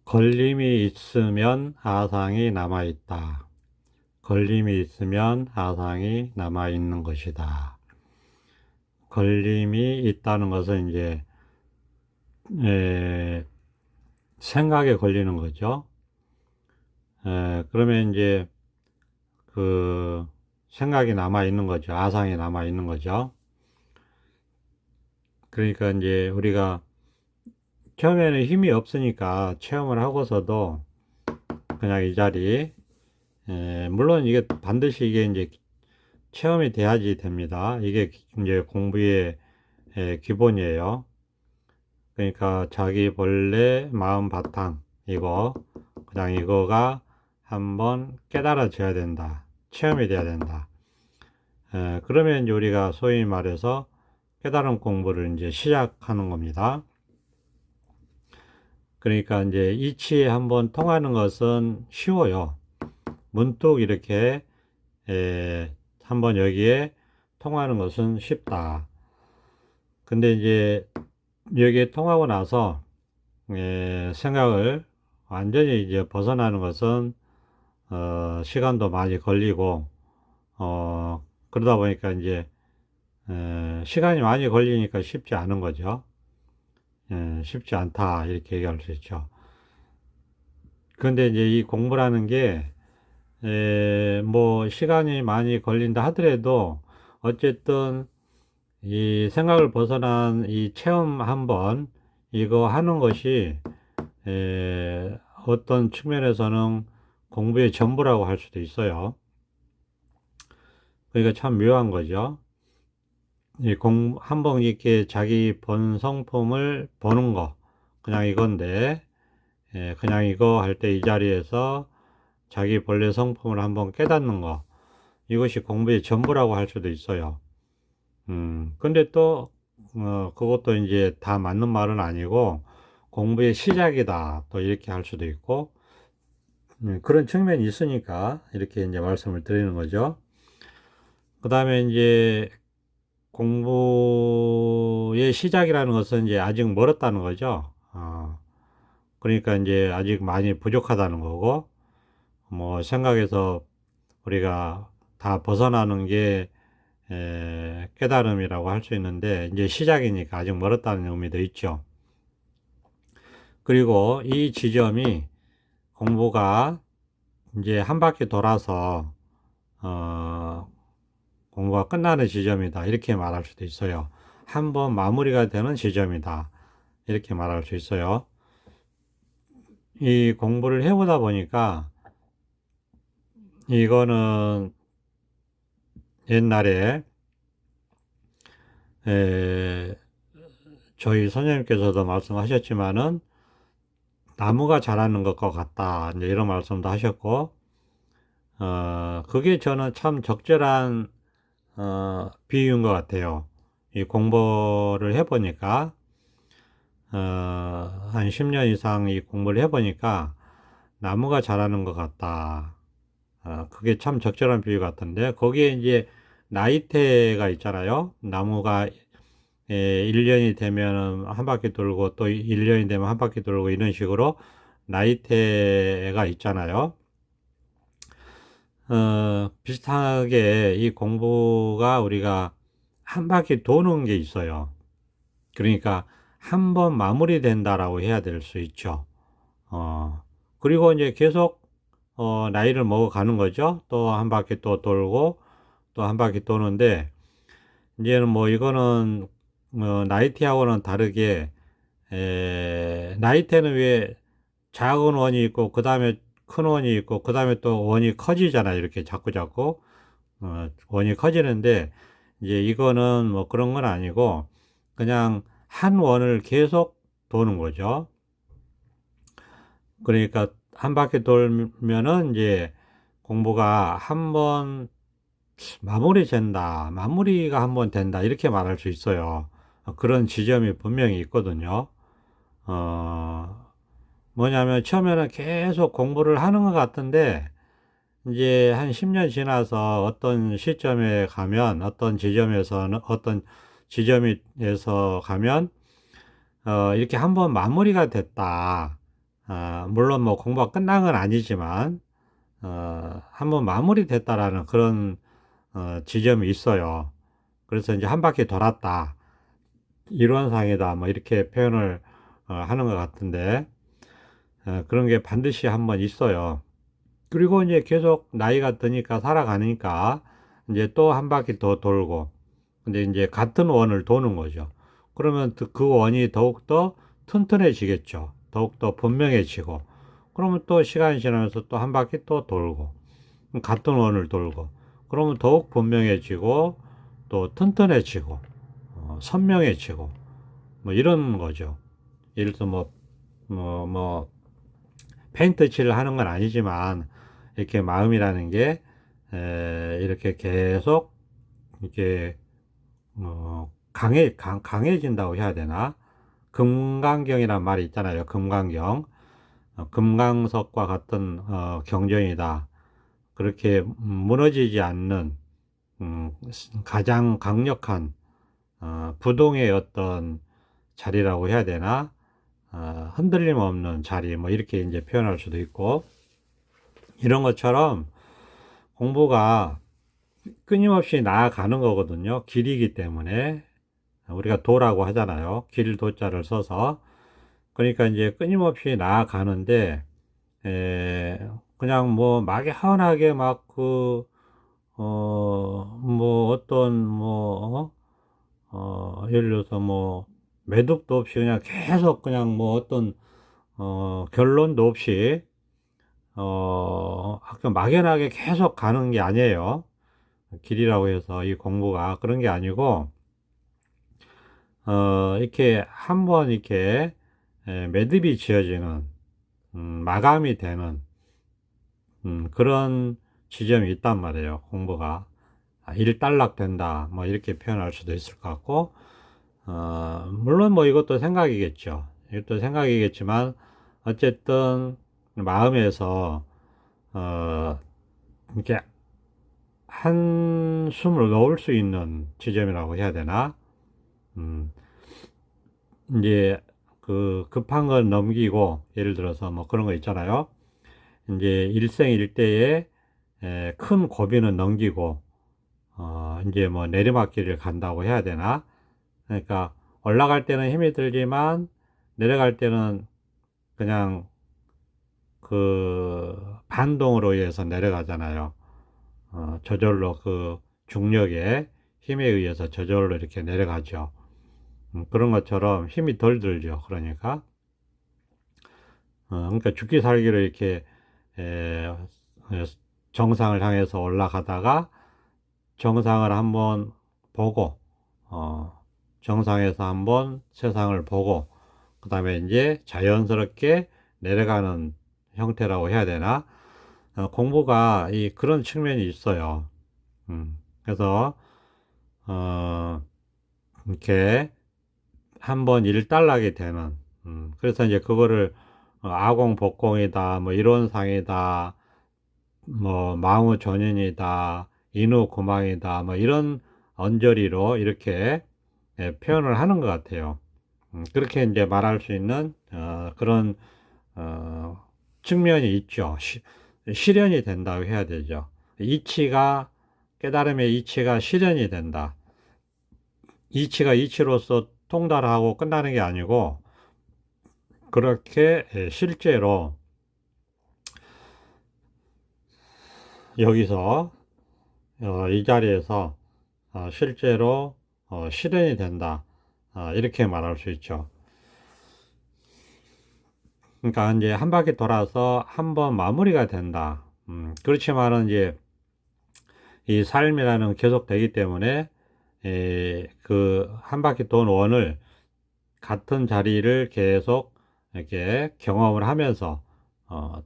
걸림이 있으면 아상이 남아있다. 걸림이 있으면 아상이 남아있는 것이다. 걸림이 있다는 것은 이제 생각에 걸리는 거죠. 그러면 이제 그 생각이 남아있는 거죠. 아상이 남아있는 거죠. 그러니까 이제 우리가 처음에는 힘이 없으니까 체험을 하고서도 그냥 이 자리, 물론 이게 반드시 이게 이제 체험이 돼야지 됩니다. 이게 이제 공부의 기본이에요. 그러니까 자기 본래 마음 바탕, 그냥 이거가 한번 깨달아져야 된다. 체험이 돼야 된다. 그러면 이제 우리가 소위 말해서 깨달음 공부를 이제 시작하는 겁니다. 그러니까 이제 이치에 한번 통하는 것은 쉬워요. 문득 이렇게 한번 여기에 통하는 것은 쉽다. 근데 이제 여기에 통하고 나서 생각을 완전히 이제 벗어나는 것은 시간도 많이 걸리고 그러다 보니까 이제 시간이 많이 걸리니까 쉽지 않은 거죠. 쉽지 않다 이렇게 얘기할 수 있죠. 그런데 이제 이 공부라는 게 뭐 시간이 많이 걸린다 하더라도 어쨌든 이 생각을 벗어난 이 체험 한번 이거 하는 것이 어떤 측면에서는 공부의 전부라고 할 수도 있어요. 그러니까 참 묘한 거죠. 한번 이렇게 자기 본 성품을 보는 거, 그냥 이건데, 그냥 이거 할 때 이 자리에서 자기 본래 성품을 한번 깨닫는 거, 이것이 공부의 전부라고 할 수도 있어요. 근데 또, 그것도 이제 다 맞는 말은 아니고, 공부의 시작이다. 또 이렇게 할 수도 있고, 그런 측면이 있으니까 이렇게 이제 말씀을 드리는 거죠. 그 다음에 이제 공부의 시작이라는 것은 이제 아직 멀었다는 거죠. 그러니까 이제 아직 많이 부족하다는 거고, 뭐 생각에서 우리가 다 벗어나는 게 깨달음이라고 할 수 있는데, 이제 시작이니까 아직 멀었다는 의미도 있죠. 그리고 이 지점이 공부가 이제 한 바퀴 돌아서, 공부가 끝나는 지점이다. 이렇게 말할 수도 있어요. 한번 마무리가 되는 지점이다. 이렇게 말할 수 있어요. 이 공부를 해보다 보니까 이거는 옛날에 에, 저희 선생님께서도 말씀하셨지만은 나무가 자라는 것과 같다. 이제 이런 말씀도 하셨고, 그게 저는 참 적절한 비유인 것 같아요. 이 공부를 해보니까 한 10년 이상 이 공부를 해보니까 나무가 자라는 것 같다. 그게 참 적절한 비유 같은데, 거기에 이제 나이테가 있잖아요. 나무가 1년이 되면 한 바퀴 돌고 또 1년이 되면 한 바퀴 돌고 이런 식으로 나이테가 있잖아요. 비슷하게 이 공부가 우리가 한 바퀴 도는 게 있어요. 그러니까 한 번 마무리된다라고 해야 될 수 있죠. 그리고 이제 계속 나이를 먹어가는 거죠. 또 한 바퀴 또 돌고 또 한 바퀴 도는데 이제는 뭐 이거는 나이테하고는 다르게 나이테는 왜 작은 원이 있고 그 다음에 큰 원이 있고 그 다음에 또 원이 커지잖아요. 이렇게 자꾸 원이 커지는데 이제 이거는 뭐 그런 건 아니고 그냥 한 원을 계속 도는 거죠. 그러니까 한 바퀴 돌면은 이제 공부가 한번 마무리가 한번 된다. 이렇게 말할 수 있어요. 그런 지점이 분명히 있거든요. 어, 뭐냐면 처음에는 계속 공부를 하는 것 같은데 이제 한 10년 지나서 어떤 시점에 가면 어떤 지점에서 가면 이렇게 한번 마무리가 됐다. 물론 뭐 공부가 끝난 건 아니지만, 한번 마무리됐다라는 그런, 지점이 있어요. 그래서 이제 한 바퀴 돌았다. 이론상이다. 뭐 이렇게 표현을 하는 것 같은데, 그런 게 반드시 한번 있어요. 그리고 이제 계속 나이가 드니까 살아가니까 이제 또 한 바퀴 더 돌고, 근데 이제 같은 원을 도는 거죠. 그러면 그 원이 더욱더 튼튼해지겠죠. 더욱더 분명해지고, 그러면 또 시간이 지나면서 또 한 바퀴 또 돌고, 같은 원을 돌고, 그러면 더욱 분명해지고, 또 튼튼해지고, 선명해지고, 뭐 이런 거죠. 예를 들어 뭐, 페인트 칠을 하는 건 아니지만, 이렇게 마음이라는 게, 이렇게 계속, 이렇게, 강해진다고 해야 되나? 금강경이란 말이 있잖아요. 금강경. 금강석과 같은, 경전이다. 그렇게 무너지지 않는, 가장 강력한, 부동의 어떤 자리라고 해야 되나? 흔들림 없는 자리, 뭐, 이렇게 이제 표현할 수도 있고, 이런 것처럼 공부가 끊임없이 나아가는 거거든요. 길이기 때문에. 우리가 도라고 하잖아요. 길 도자를 써서. 그러니까 이제 끊임없이 나아가는데, 그냥 뭐 막연하게 막 뭐 어떤 예를 들어서 뭐 매듭도 없이 그냥 계속 그냥 뭐 어떤, 결론도 없이, 아까 막연하게 계속 가는 게 아니에요. 길이라고 해서 이 공부가 그런 게 아니고, 이렇게 한번 이렇게 매듭이 지어지는, 마감이 되는, 그런 지점이 있단 말이에요. 공부가. 일단락 된다. 뭐 이렇게 표현할 수도 있을 것 같고, 물론 뭐 이것도 생각이겠죠. 이것도 생각이겠지만, 어쨌든 마음에서, 이렇게 한숨을 놓을 수 있는 지점이라고 해야 되나? 음, 이제 그 급한 건 넘기고, 예를 들어서 뭐 그런 거 있잖아요. 이제 일생일대에 큰 고비는 넘기고, 이제 뭐 내리막길을 간다고 해야 되나? 그러니까 올라갈 때는 힘이 들지만 내려갈 때는 그냥 그 반동으로 의해서 내려가잖아요. 저절로 그 중력의 힘에 의해서 저절로 이렇게 내려가죠. 그런 것처럼 힘이 덜 들죠. 그러니까 죽기 살기로 이렇게 에, 정상을 향해서 올라가다가 정상을 한번 보고, 정상에서 한번 세상을 보고, 그 다음에 이제 자연스럽게 내려가는 형태라고 해야 되나? 공부가 그런 측면이 있어요. 그래서, 이렇게 한번 일단락이 되는, 그래서 이제 그거를 아공복공이다, 뭐 이론상이다, 뭐 망우전인이다, 인후고망이다, 뭐 이런 언저리로 이렇게 표현을 하는 것 같아요. 그렇게 이제 말할 수 있는 그런 측면이 있죠. 실현이 된다고 해야 되죠. 이치가 깨달음의 이치가 실현이 된다. 이치가 이치로서 통달하고 끝나는 게 아니고 그렇게 실제로 여기서 이 자리에서 실제로 실현이 된다. 이렇게 말할 수 있죠. 그러니까 이제 한 바퀴 돌아서 한 번 마무리가 된다. 그렇지만은 이제 이 삶이라는 계속되기 때문에 그 한 바퀴 돈 원을 같은 자리를 계속 이렇게 경험을 하면서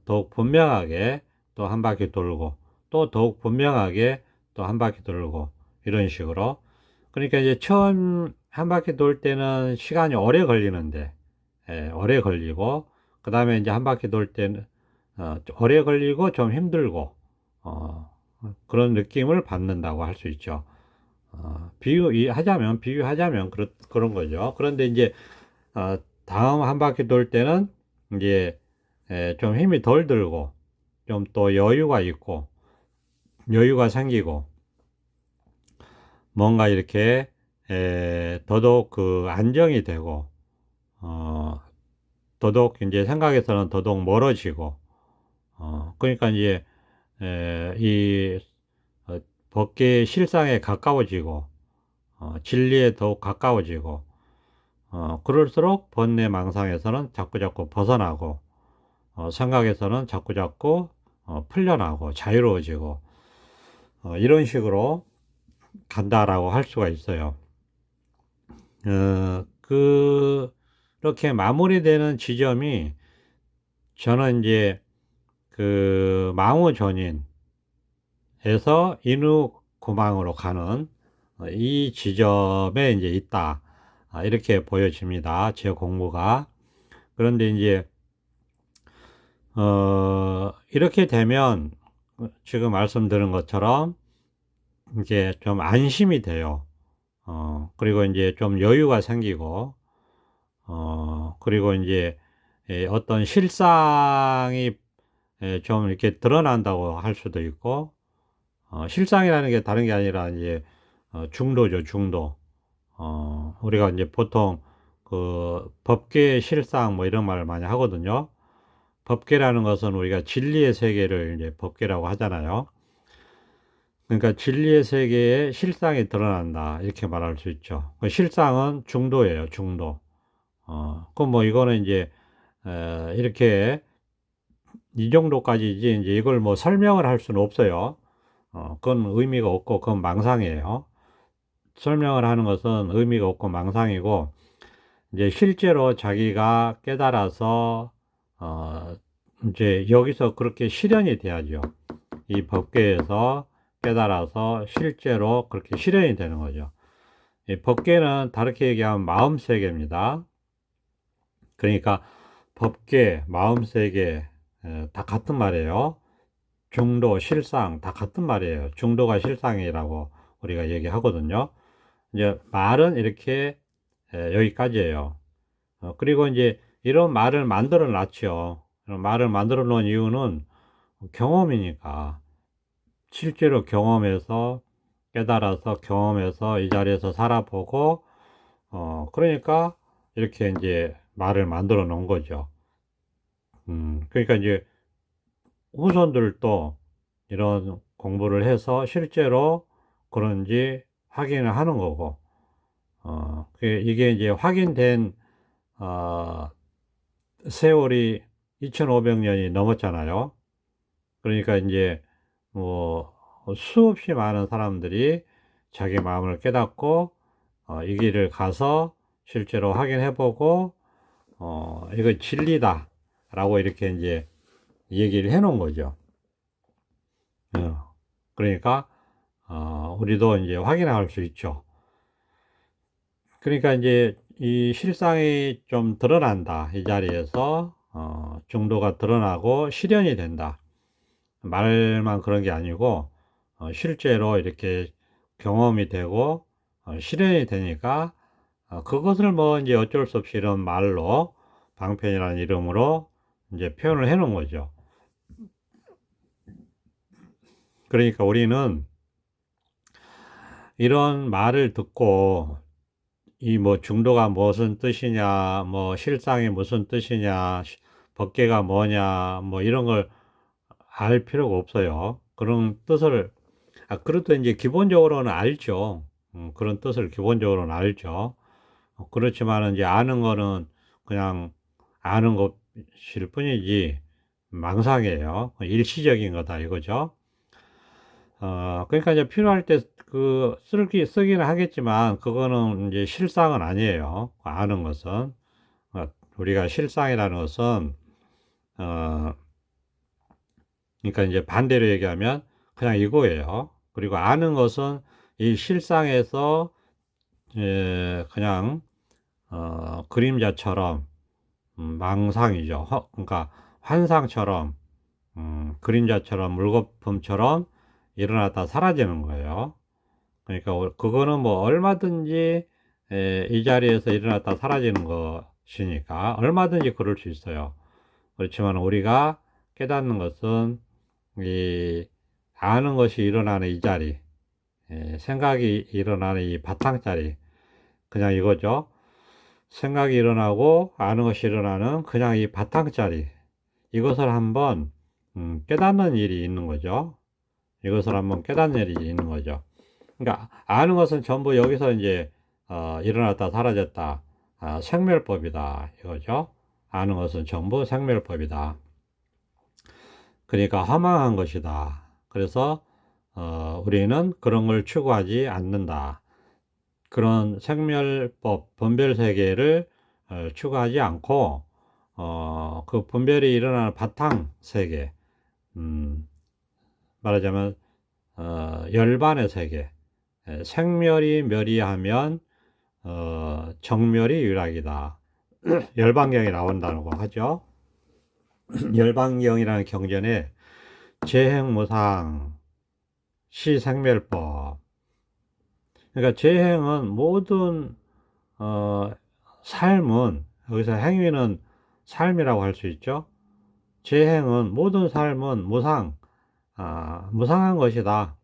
더욱 분명하게 또 한 바퀴 돌고 또 더욱 분명하게 또 한 바퀴 돌고 이런 식으로. 그러니까 이제 처음 한 바퀴 돌 때는 시간이 오래 걸리는데, 오래 걸리고, 그 다음에 이제 한 바퀴 돌 때는, 오래 걸리고 좀 힘들고, 그런 느낌을 받는다고 할 수 있죠. 비유하자면, 그런 거죠. 그런데 이제, 다음 한 바퀴 돌 때는, 이제, 좀 힘이 덜 들고 좀 또 여유가 있고 여유가 생기고 뭔가 이렇게 더더욱 그 안정이 되고 더더욱 이제 생각에서는 더더욱 멀어지고 그러니까 이제 이 법계의 실상에 가까워지고 진리에 더욱 가까워지고 그럴수록 번뇌 망상에서는 자꾸자꾸 벗어나고 생각에서는 자꾸자꾸 풀려나고 자유로워지고 이런 식으로 간다라고 할 수가 있어요. 그렇게 마무리되는 지점이 저는 이제 그 망우전인에서 인후고망으로 가는 이 지점에 이제 있다. 이렇게 보여집니다. 제 공부가. 그런데 이제 이렇게 되면 지금 말씀드린 것처럼 이제 좀 안심이 돼요. 그리고 이제 좀 여유가 생기고 그리고 이제 어떤 실상이 좀 이렇게 드러난다고 할 수도 있고 실상이라는 게 다른 게 아니라 이제 중도죠, 중도. 우리가 이제 보통 그 법계의 실상 뭐 이런 말을 많이 하거든요. 법계라는 것은 우리가 진리의 세계를 이제 법계라고 하잖아요. 그러니까 진리의 세계에 실상이 드러난다 이렇게 말할 수 있죠. 그 실상은 중도예요, 중도. 그럼 뭐 이거는 이제 이렇게 이 정도까지지 이제 이걸 뭐 설명을 할 수는 없어요. 그건 의미가 없고 그건 망상이에요. 설명을 하는 것은 의미가 없고 망상이고 이제 실제로 자기가 깨달아서 이제 여기서 그렇게 실현이 돼야죠. 이 법계에서 깨달아서 실제로 그렇게 실현이 되는 거죠. 이 법계는 다르게 얘기하면 마음 세계입니다. 그러니까 법계, 마음 세계 다 같은 말이에요. 중도, 실상 다 같은 말이에요. 중도가 실상이라고 우리가 얘기하거든요. 이제 말은 이렇게 여기까지예요. 그리고 이제 이런 말을 만들어 놨죠. 이런 말을 만들어 놓은 이유는 경험이니까. 실제로 경험해서 깨달아서 경험해서 이 자리에서 살아보고 그러니까 이렇게 이제 말을 만들어 놓은 거죠. 그러니까 이제 후손들도 이런 공부를 해서 실제로 그런지 확인을 하는 거고 이게 이제 확인된 세월이 2500년이 넘었잖아요. 그러니까 이제 뭐 수없이 많은 사람들이 자기 마음을 깨닫고 이 길을 가서 실제로 확인해 보고 이거 진리다 라고 이렇게 이제 얘기를 해 놓은 거죠. 그러니까 우리도 이제 확인할 수 있죠. 그러니까 이제 이 실상이 좀 드러난다. 이 자리에서 정도가 드러나고 실현이 된다. 말만 그런 게 아니고 실제로 이렇게 경험이 되고 실현이 되니까 그것을 뭐 이제 어쩔 수 없이 이런 말로 방편이라는 이름으로 이제 표현을 해 놓은 거죠. 그러니까 우리는 이런 말을 듣고 이 뭐 중도가 무슨 뜻이냐, 뭐 실상이 무슨 뜻이냐, 법계가 뭐냐, 뭐 이런 걸 알 필요가 없어요. 그런 뜻을, 그래도 이제 기본적으로는 알죠. 그런 뜻을 기본적으로는 알죠. 그렇지만 이제 아는 거는 그냥 아는 것일 뿐이지 망상이에요. 일시적인 거다 이거죠. 그러니까 이제 필요할 때 쓰기는 하겠지만, 그거는 이제 실상은 아니에요. 아는 것은. 우리가 실상이라는 것은, 그러니까 이제 반대로 얘기하면 그냥 이거예요. 그리고 아는 것은 이 실상에서, 그냥, 그림자처럼, 망상이죠. 그러니까 환상처럼, 그림자처럼, 물거품처럼 일어났다 사라지는 거예요. 그러니까 그거는 뭐 얼마든지 이 자리에서 일어났다 사라지는 것이니까 얼마든지 그럴 수 있어요. 그렇지만 우리가 깨닫는 것은 이 아는 것이 일어나는 이 자리, 생각이 일어나는 이 바탕자리, 그냥 이거죠. 생각이 일어나고 아는 것이 일어나는 그냥 이 바탕자리, 이것을 한번 깨닫는 일이 있는 거죠. 이것을 한번 깨닫는 일이 있는 거죠. 그러니까 아는 것은 전부 여기서 이제 일어났다 사라졌다, 생멸법이다 이거죠. 아는 것은 전부 생멸법이다. 그러니까 허망한 것이다. 그래서 우리는 그런 걸 추구하지 않는다. 그런 생멸법, 분별 세계를 추구하지 않고 그 분별이 일어나는 바탕 세계, 말하자면 열반의 세계, 생멸이 멸이하면 정멸이 유락이다. 열반경이 나온다고 하죠. 열반경이라는 경전에 재행무상 시생멸법, 그러니까 재행은 모든 삶은, 여기서 행위는 삶이라고 할 수 있죠. 재행은 모든 삶은 무상, 무상한 것이다.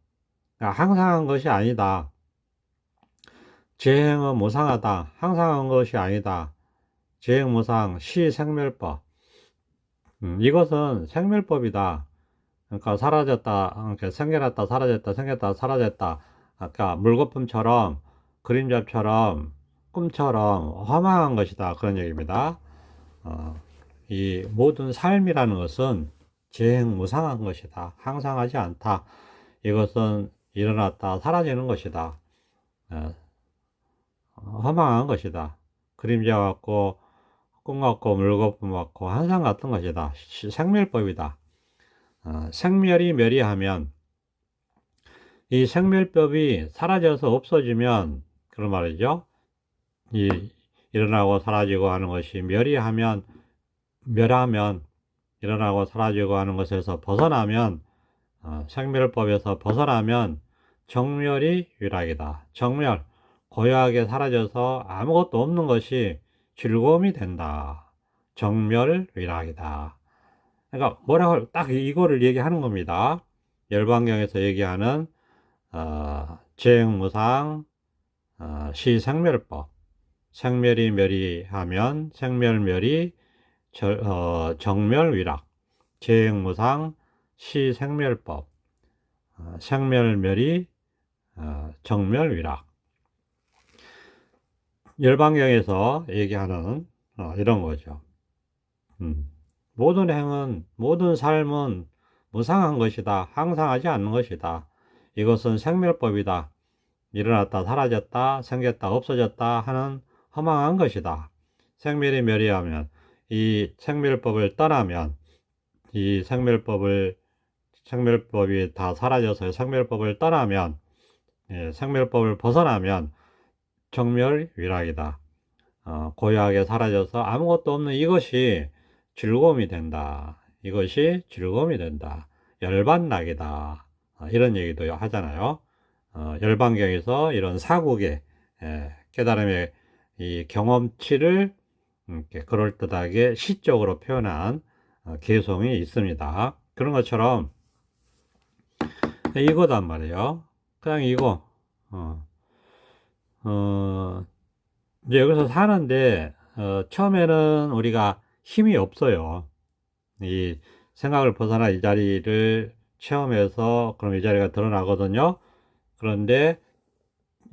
항상한 것이 아니다. 재행은 무상하다. 항상한 것이 아니다. 재행무상 시생멸법. 이것은 생멸법이다. 그러니까 사라졌다, 그러니까 생겨났다, 사라졌다, 생겼다, 사라졌다. 아까 물거품처럼, 그림자처럼, 꿈처럼 허망한 것이다. 그런 얘기입니다. 이 모든 삶이라는 것은 재행무상한 것이다. 항상하지 않다. 이것은 일어났다, 사라지는 것이다. 허망한 것이다. 그림자 같고, 꿈 같고, 물거품 같고, 항상 같은 것이다. 생멸법이다. 생멸이 멸이하면, 이 생멸법이 사라져서 없어지면, 그런 말이죠. 이 일어나고 사라지고 하는 것이 멸이하면, 일어나고 사라지고 하는 것에서 벗어나면, 생멸법에서 벗어나면 정멸이 유락이다. 정멸, 고요하게 사라져서 아무것도 없는 것이 즐거움이 된다. 정멸 위락이다. 그러니까 뭐라고 딱 이거를 얘기하는 겁니다. 열반경에서 얘기하는 재행무상 시생멸법. 생멸이 멸이하면 생멸멸이 정멸위락. 재행무상 시생멸법. 생멸멸이 정멸위락. 열반경에서 얘기하는 이런 거죠. 모든 행은, 모든 삶은 무상한 것이다. 항상하지 않는 것이다. 이것은 생멸법이다. 일어났다, 사라졌다, 생겼다, 없어졌다 하는 허망한 것이다. 생멸이 멸이하면, 이 생멸법을 떠나면, 이 생멸법이 다 사라져서 생멸법을 떠나면, 생멸법을 벗어나면 정멸위락이다. 고요하게 사라져서 아무것도 없는 이것이 즐거움이 된다. 이것이 즐거움이 된다. 열반락이다. 이런 얘기도 하잖아요. 열반경에서 이런 사국의 깨달음의 이 경험치를 이렇게 그럴듯하게 시적으로 표현한 개송이 있습니다. 그런 것처럼 이거단 말이에요. 그냥 이거 이제 여기서 사는데 처음에는 우리가 힘이 없어요. 이 생각을 벗어나 이 자리를 체험해서 그럼 이 자리가 드러나거든요. 그런데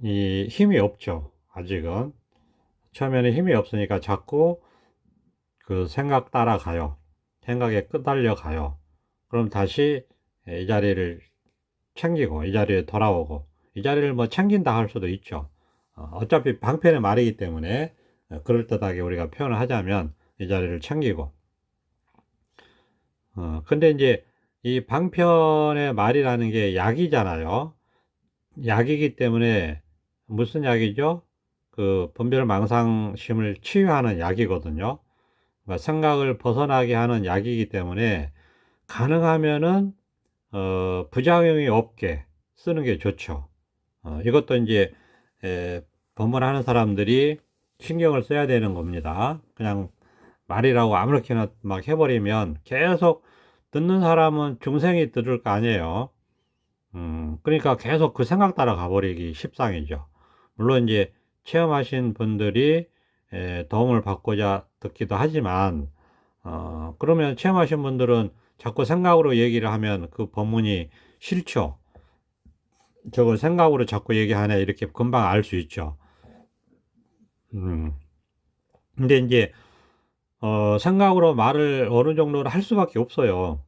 이 힘이 없죠. 아직은 처음에는 힘이 없으니까 자꾸 그 생각 따라가요. 생각에 끄달려 가요. 그럼 다시 이 자리를 챙기고 이 자리에 돌아오고, 이 자리를 뭐 챙긴다 할 수도 있죠. 어차피 방편의 말이기 때문에 그럴듯하게 우리가 표현을 하자면 이 자리를 챙기고, 근데 이제 이 방편의 말이라는 게 약이잖아요. 약이기 때문에 무슨 약이죠? 그 분별망상심을 치유하는 약이거든요. 그러니까 생각을 벗어나게 하는 약이기 때문에 가능하면은 부작용이 없게 쓰는 게 좋죠. 이것도 이제 법문하는 사람들이 신경을 써야 되는 겁니다. 그냥 말이라고 아무렇게나 막 해버리면 계속 듣는 사람은 중생이 들을 거 아니에요. 그러니까 계속 그 생각 따라 가버리기 십상이죠. 물론 이제 체험하신 분들이 도움을 받고자 듣기도 하지만, 그러면 체험하신 분들은 자꾸 생각으로 얘기를 하면 그 법문이 싫죠. 저거 생각으로 자꾸 얘기하네, 이렇게 금방 알 수 있죠. 음, 근데 이제, 생각으로 말을 어느 정도로 할 수밖에 없어요.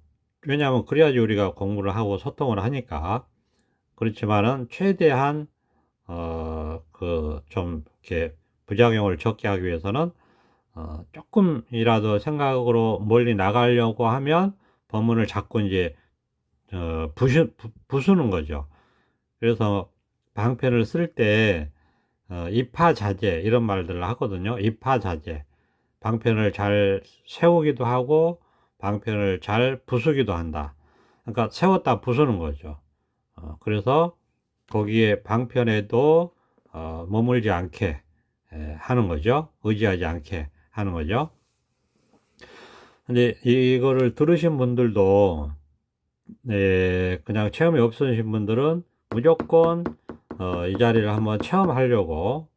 왜냐하면 그래야지 우리가 공부를 하고 소통을 하니까. 그렇지만은 최대한 좀 이렇게 부작용을 적게 하기 위해서는 조금이라도 생각으로 멀리 나가려고 하면 법문을 자꾸 이제 부수는 거죠. 그래서 방편을 쓸 때 이파자재 이런 말들을 하거든요. 이파자재. 방편을 잘 세우기도 하고 방편을 잘 부수기도 한다. 그러니까 세웠다 부수는 거죠. 그래서 거기에 방편에도 머물지 않게 하는 거죠. 의지하지 않게 하는 거죠. 근데 이거를 들으신 분들도 그냥 체험이 없으신 분들은 무조건 이 자리를 한번 체험하려고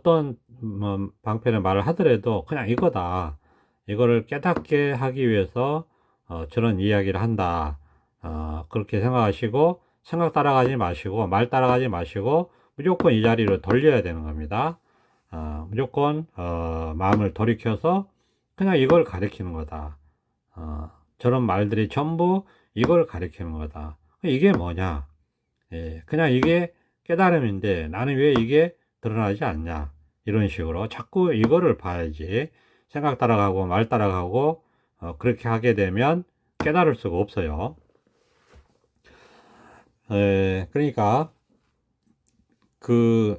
떤 방편의 말을 하더라도 그냥 이거다. 이거를 깨닫게 하기 위해서 저런 이야기를 한다. 그렇게 생각하시고 생각 따라가지 마시고 말 따라가지 마시고 무조건 이 자리로 돌려야 되는 겁니다. 무조건 마음을 돌이켜서 그냥 이걸 가리키는 거다. 저런 말들이 전부 이걸 가리키는 거다. 이게 뭐냐? 그냥 이게 깨달음인데 나는 왜 이게 드러나지 않냐? 이런 식으로 자꾸 이거를 봐야지. 생각 따라가고 말 따라가고 그렇게 하게 되면 깨달을 수가 없어요. 그러니까 그,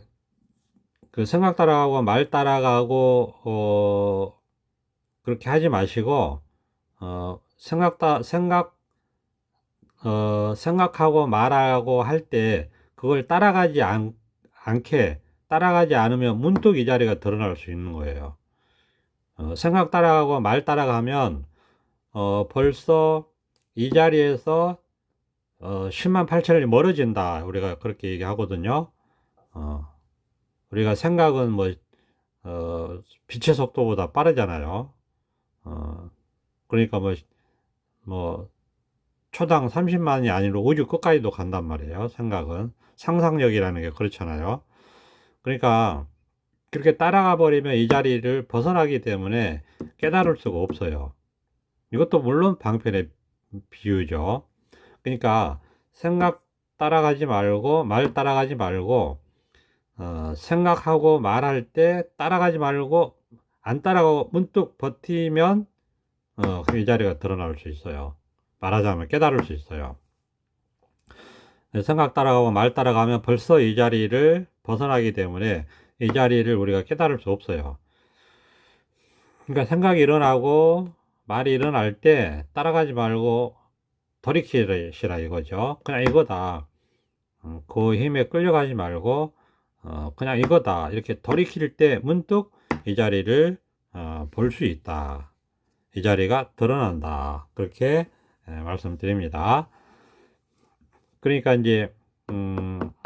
그 생각 따라가고 말 따라가고 그렇게 하지 마시고 생각하고 말하고 할 때 그걸 않게 따라가지 않으면 문득 이 자리가 드러날 수 있는 거예요. 생각 따라가고 말 따라가면 벌써 이 자리에서 10만 8천里멀어진다. 우리가 그렇게 얘기하거든요. 우리가 생각은 빛의 속도보다 빠르잖아요. 그러니까 뭐 초당 30만이 아니라 우주 끝까지도 간단 말이에요. 생각은 상상력이라는 게 그렇잖아요. 그러니까 그렇게 따라가 버리면 이 자리를 벗어나기 때문에 깨달을 수가 없어요. 이것도 물론 방편의 비유죠. 그러니까 생각 따라가지 말고 말 따라가지 말고 생각하고 말할 때 따라가지 말고 안 따라가고 문득 버티면 이 자리가 드러날 수 있어요. 말하자면 깨달을 수 있어요. 생각 따라가고 말 따라가면 벌써 이 자리를 벗어나기 때문에 이 자리를 우리가 깨달을 수 없어요. 그러니까 생각이 일어나고 말이 일어날 때 따라가지 말고 돌이키시라 이거죠. 그냥 이거다. 그 힘에 끌려가지 말고 그냥 이거다. 이렇게 돌이킬 때 문득 이 자리를 볼 수 있다. 이 자리가 드러난다. 그렇게 말씀드립니다. 그러니까 이제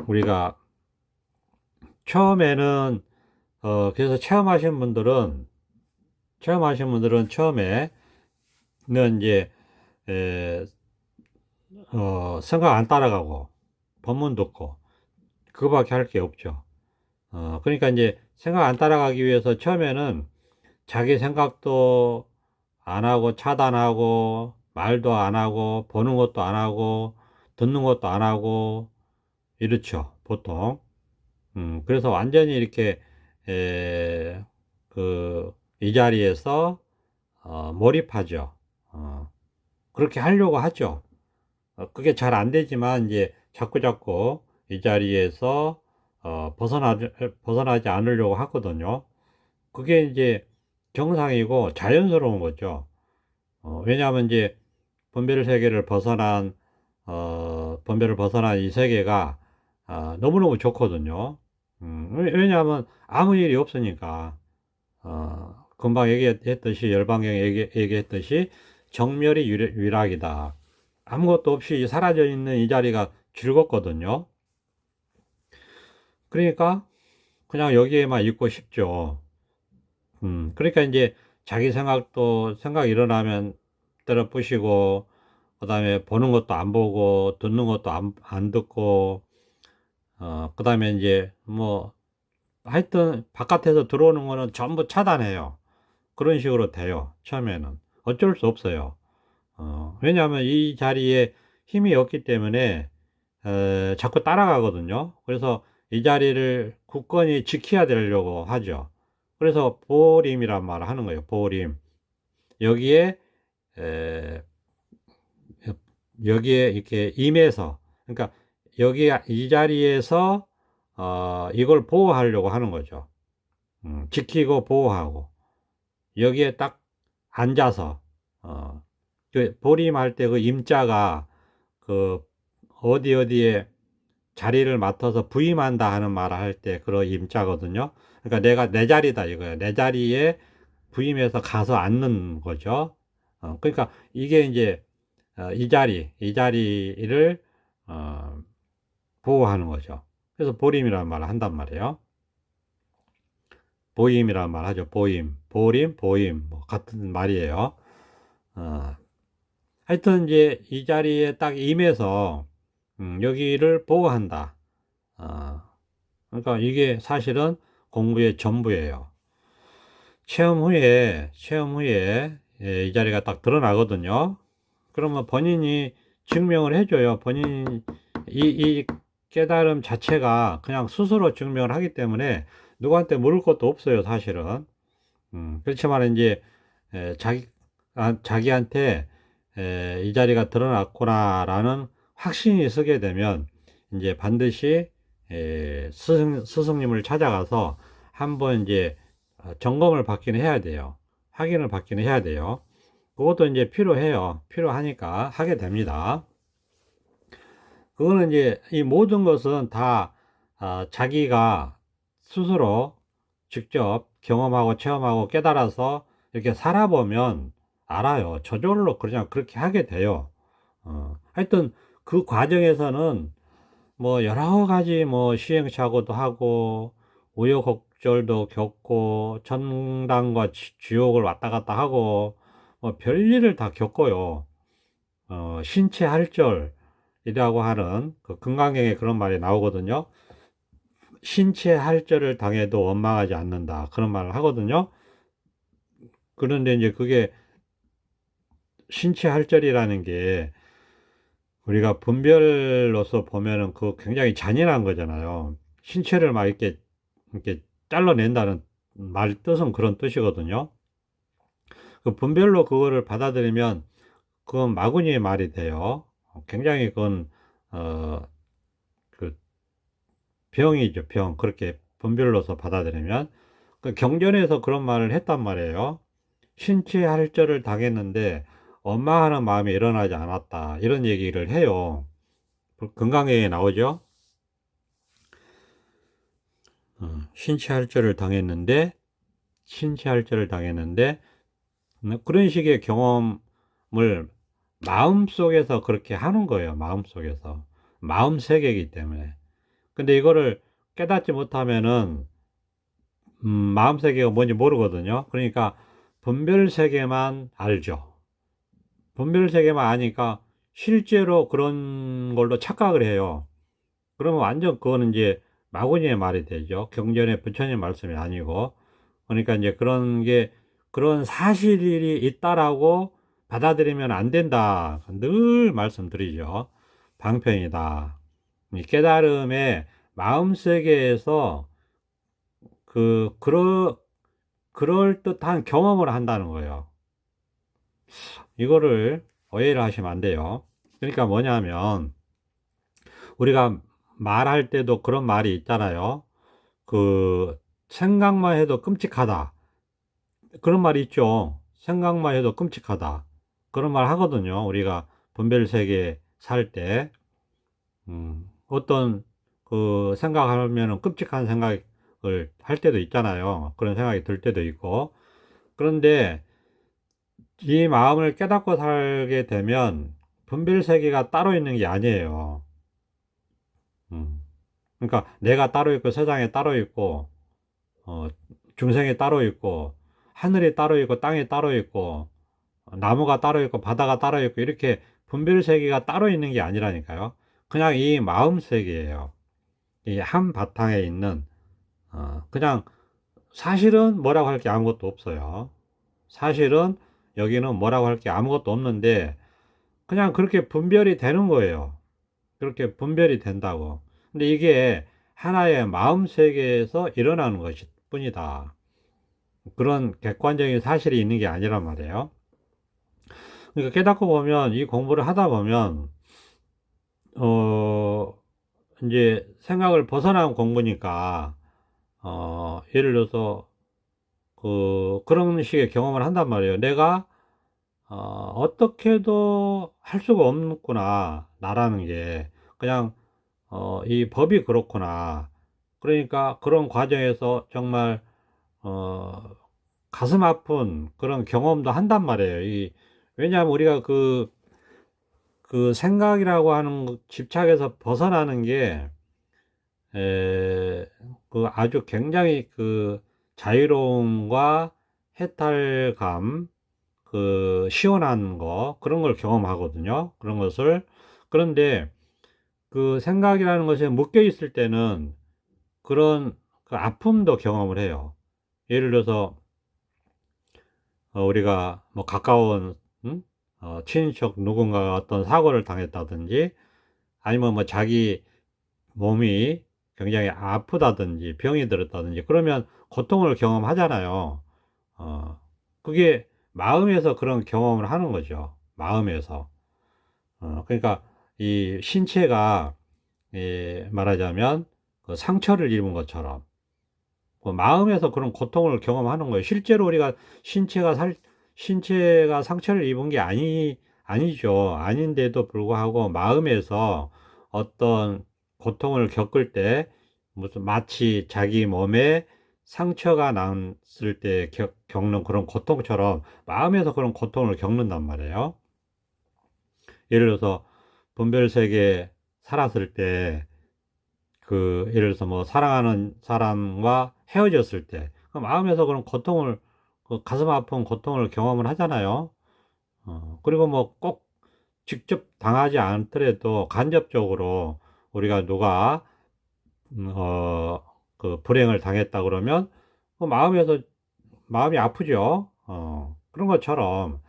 우리가 처음에는 그래서 체험하신 분들은 처음에는 이제 생각 안 따라가고 법문 듣고 그거밖에 할 게 없죠. 그러니까 이제 생각 안 따라가기 위해서 처음에는 자기 생각도 안 하고 차단하고 말도 안 하고 보는 것도 안 하고 듣는 것도 안 하고 이렇죠, 보통. 그래서 완전히 이렇게 이 자리에서 몰입하죠. 그렇게 하려고 하죠. 그게 잘 안 되지만 이제 자꾸자꾸 이 자리에서 벗어나지 않으려고 하거든요. 그게 이제 정상이고 자연스러운 거죠. 왜냐하면 이제 분별 세계를 분별을 벗어난 이 세계가 너무너무 좋거든요. 왜냐하면 아무 일이 없으니까. 금방 얘기했듯이, 열반경 얘기했듯이 정멸이 위락이다. 아무것도 없이 사라져 있는 이 자리가 즐겁거든요. 그러니까 그냥 여기에만 있고 싶죠. 그러니까 이제 자기 생각 일어나면 때려 부시고, 그 다음에 보는 것도 안 보고, 듣는 것도 안 듣고, 그 다음에 이제 뭐, 하여튼 바깥에서 들어오는 거는 전부 차단해요. 그런 식으로 돼요. 처음에는. 어쩔 수 없어요. 왜냐하면 이 자리에 힘이 없기 때문에, 자꾸 따라가거든요. 그래서 이 자리를 굳건히 지켜야 되려고 하죠. 그래서 보림이란 말을 하는 거예요. 보림. 여기에 에, 여기에 이렇게 임해서, 그러니까 여기 이 자리에서 이걸 보호하려고 하는 거죠. 지키고 보호하고 여기에 딱 앉아서 그 보림할 때 그 임자가 그 어디에 자리를 맡아서 부임한다 하는 말을 할 때 그런 임자거든요. 그러니까 내가 내 자리다 이거예요. 내 자리에 부임해서 가서 앉는 거죠. 그러니까 이게 이제 이 자리를 보호하는 거죠. 그래서 보림이라는 말을 한단 말이에요. 보임이라는 말 하죠. 보임, 보림, 보임, 뭐 같은 말이에요. 어, 하여튼 이제 이 자리에 딱 임해서 여기를 보호한다. 어, 그러니까 이게 사실은 공부의 전부예요. 체험 후에 예, 이 자리가 딱 드러나거든요. 그러면 본인이 증명을 해줘요. 이 깨달음 자체가 그냥 스스로 증명을 하기 때문에 누구한테 물을 것도 없어요, 사실은. 그렇지만 이제 자기한테 이 자리가 드러났구나라는 확신이 서게 되면 이제 반드시 스승님을 찾아가서 한번 이제 점검을 받기는 해야 돼요. 확인을 받기는 해야 돼요. 그것도 이제 필요해요. 필요하니까 하게 됩니다. 그거는 이제 이 모든 것은 다 자기가 스스로 직접 경험하고 체험하고 깨달아서 이렇게 살아보면 알아요. 저절로 그냥 그렇게 하게 돼요. 하여튼 그 과정에서는 뭐 여러 가지 뭐 시행착오도 하고 우여곡절도 겪고 천당과 지옥을 왔다 갔다 하고 뭐 별일을 다 겪어요. 신체할절이라고 하는 그 금강경에 그런 말이 나오거든요. 신체할절을 당해도 원망하지 않는다. 그런 말을 하거든요. 그런데 이제 그게 신체할절이라는 게 우리가 분별로서 보면은 그 굉장히 잔인한 거잖아요. 신체를 막 이렇게 잘라낸다는 말 뜻은 그런 뜻이거든요. 그 분별로 그거를 받아들이면 그건 마구니의 말이 돼요. 굉장히 그건 어, 그 병이죠, 병. 그렇게 분별로서 받아들이면. 그 경전에서 그런 말을 했단 말이에요. 신체할절을 당했는데 원망하는 마음이 일어나지 않았다. 이런 얘기를 해요. 건강에 나오죠. 신체할절을 당했는데 신체할절을 당했는데 그런 식의 경험을 마음속에서 그렇게 하는 거예요. 마음속에서. 마음 세계이기 때문에. 근데 이거를 깨닫지 못하면은 마음 세계가 뭔지 모르거든요. 그러니까 분별 세계만 알죠. 분별 세계만 아니까 실제로 그런 걸로 착각을 해요. 그러면 완전 그거는 이제 마구니의 말이 되죠. 경전의 부처님 말씀이 아니고. 그러니까 이제 그런 사실이 있다라고 받아들이면 안 된다. 늘 말씀드리죠. 방편이다. 이 깨달음의 마음 세계에서 그럴 듯한 경험을 한다는 거예요. 이거를 오해를 하시면 안 돼요. 그러니까 뭐냐면, 우리가 말할 때도 그런 말이 있잖아요. 그, 생각만 해도 끔찍하다. 그런 말이 있죠. 생각만 해도 끔찍하다. 그런 말 하거든요. 우리가 분별 세계 살 때, 어떤 그 생각하면은 끔찍한 생각을 할 때도 있잖아요. 그런 생각이 들 때도 있고. 그런데 이 마음을 깨닫고 살게 되면 분별 세계가 따로 있는 게 아니에요. 음. 그러니까 내가 따로 있고 세상에 따로 있고 어, 중생이 따로 있고 하늘이 따로 있고 땅이 따로 있고 나무가 따로 있고 바다가 따로 있고 이렇게 분별 세계가 따로 있는 게 아니라니까요. 그냥 이 마음 세계예요. 이 한 바탕에 있는 그냥 사실은 뭐라고 할 게 아무것도 없어요. 사실은 여기는 뭐라고 할 게 아무것도 없는데 그냥 그렇게 분별이 되는 거예요. 그렇게 분별이 된다고. 근데 이게 하나의 마음 세계에서 일어나는 것일 뿐이다. 그런 객관적인 사실이 있는 게 아니란 말이에요. 그러니까 깨닫고 보면 이 공부를 하다 보면 어 이제 생각을 벗어난 공부니까 예를 들어서 그런 식의 경험을 한단 말이에요. 내가 어떻게도 할 수가 없구나 나라는 게 그냥 이 법이 그렇구나. 그러니까 그런 과정에서 정말 어 가슴 아픈 그런 경험도 한단 말이에요. 왜냐하면 우리가 그 생각이라고 하는 집착에서 벗어나는 게, 아주 굉장히 자유로움과 해탈감, 시원한 그런 걸 경험하거든요. 그런 것을. 그런데 그 생각이라는 것에 묶여 있을 때는 그런 그 아픔도 경험을 해요. 예를 들어서 우리가 뭐 가까운 친인척 누군가가 어떤 사고를 당했다든지 아니면 뭐 자기 몸이 굉장히 아프다든지 병이 들었다든지 그러면 고통을 경험하잖아요. 그게 마음에서 그런 경험을 하는 거죠. 마음에서. 그러니까 이 신체가 말하자면 그 상처를 입은 것처럼 그 마음에서 그런 고통을 경험하는 거예요. 실제로 우리가 신체가 신체가 상처를 입은 게 아니죠. 아닌데도 불구하고 마음에서 어떤 고통을 겪을 때 무슨 마치 자기 몸에 상처가 났을 때 겪는 그런 고통처럼 마음에서 그런 고통을 겪는단 말이에요. 예를 들어서 분별세계에 살았을 때 예를 들어서 뭐 사랑하는 사람과 헤어졌을 때, 그 마음에서 그런 고통을, 그 가슴 아픈 고통을 경험을 하잖아요. 그리고 뭐 꼭 직접 당하지 않더라도 간접적으로 우리가 누가, 음, 어, 불행을 당했다 그러면 그 마음이 아프죠. 그런 것처럼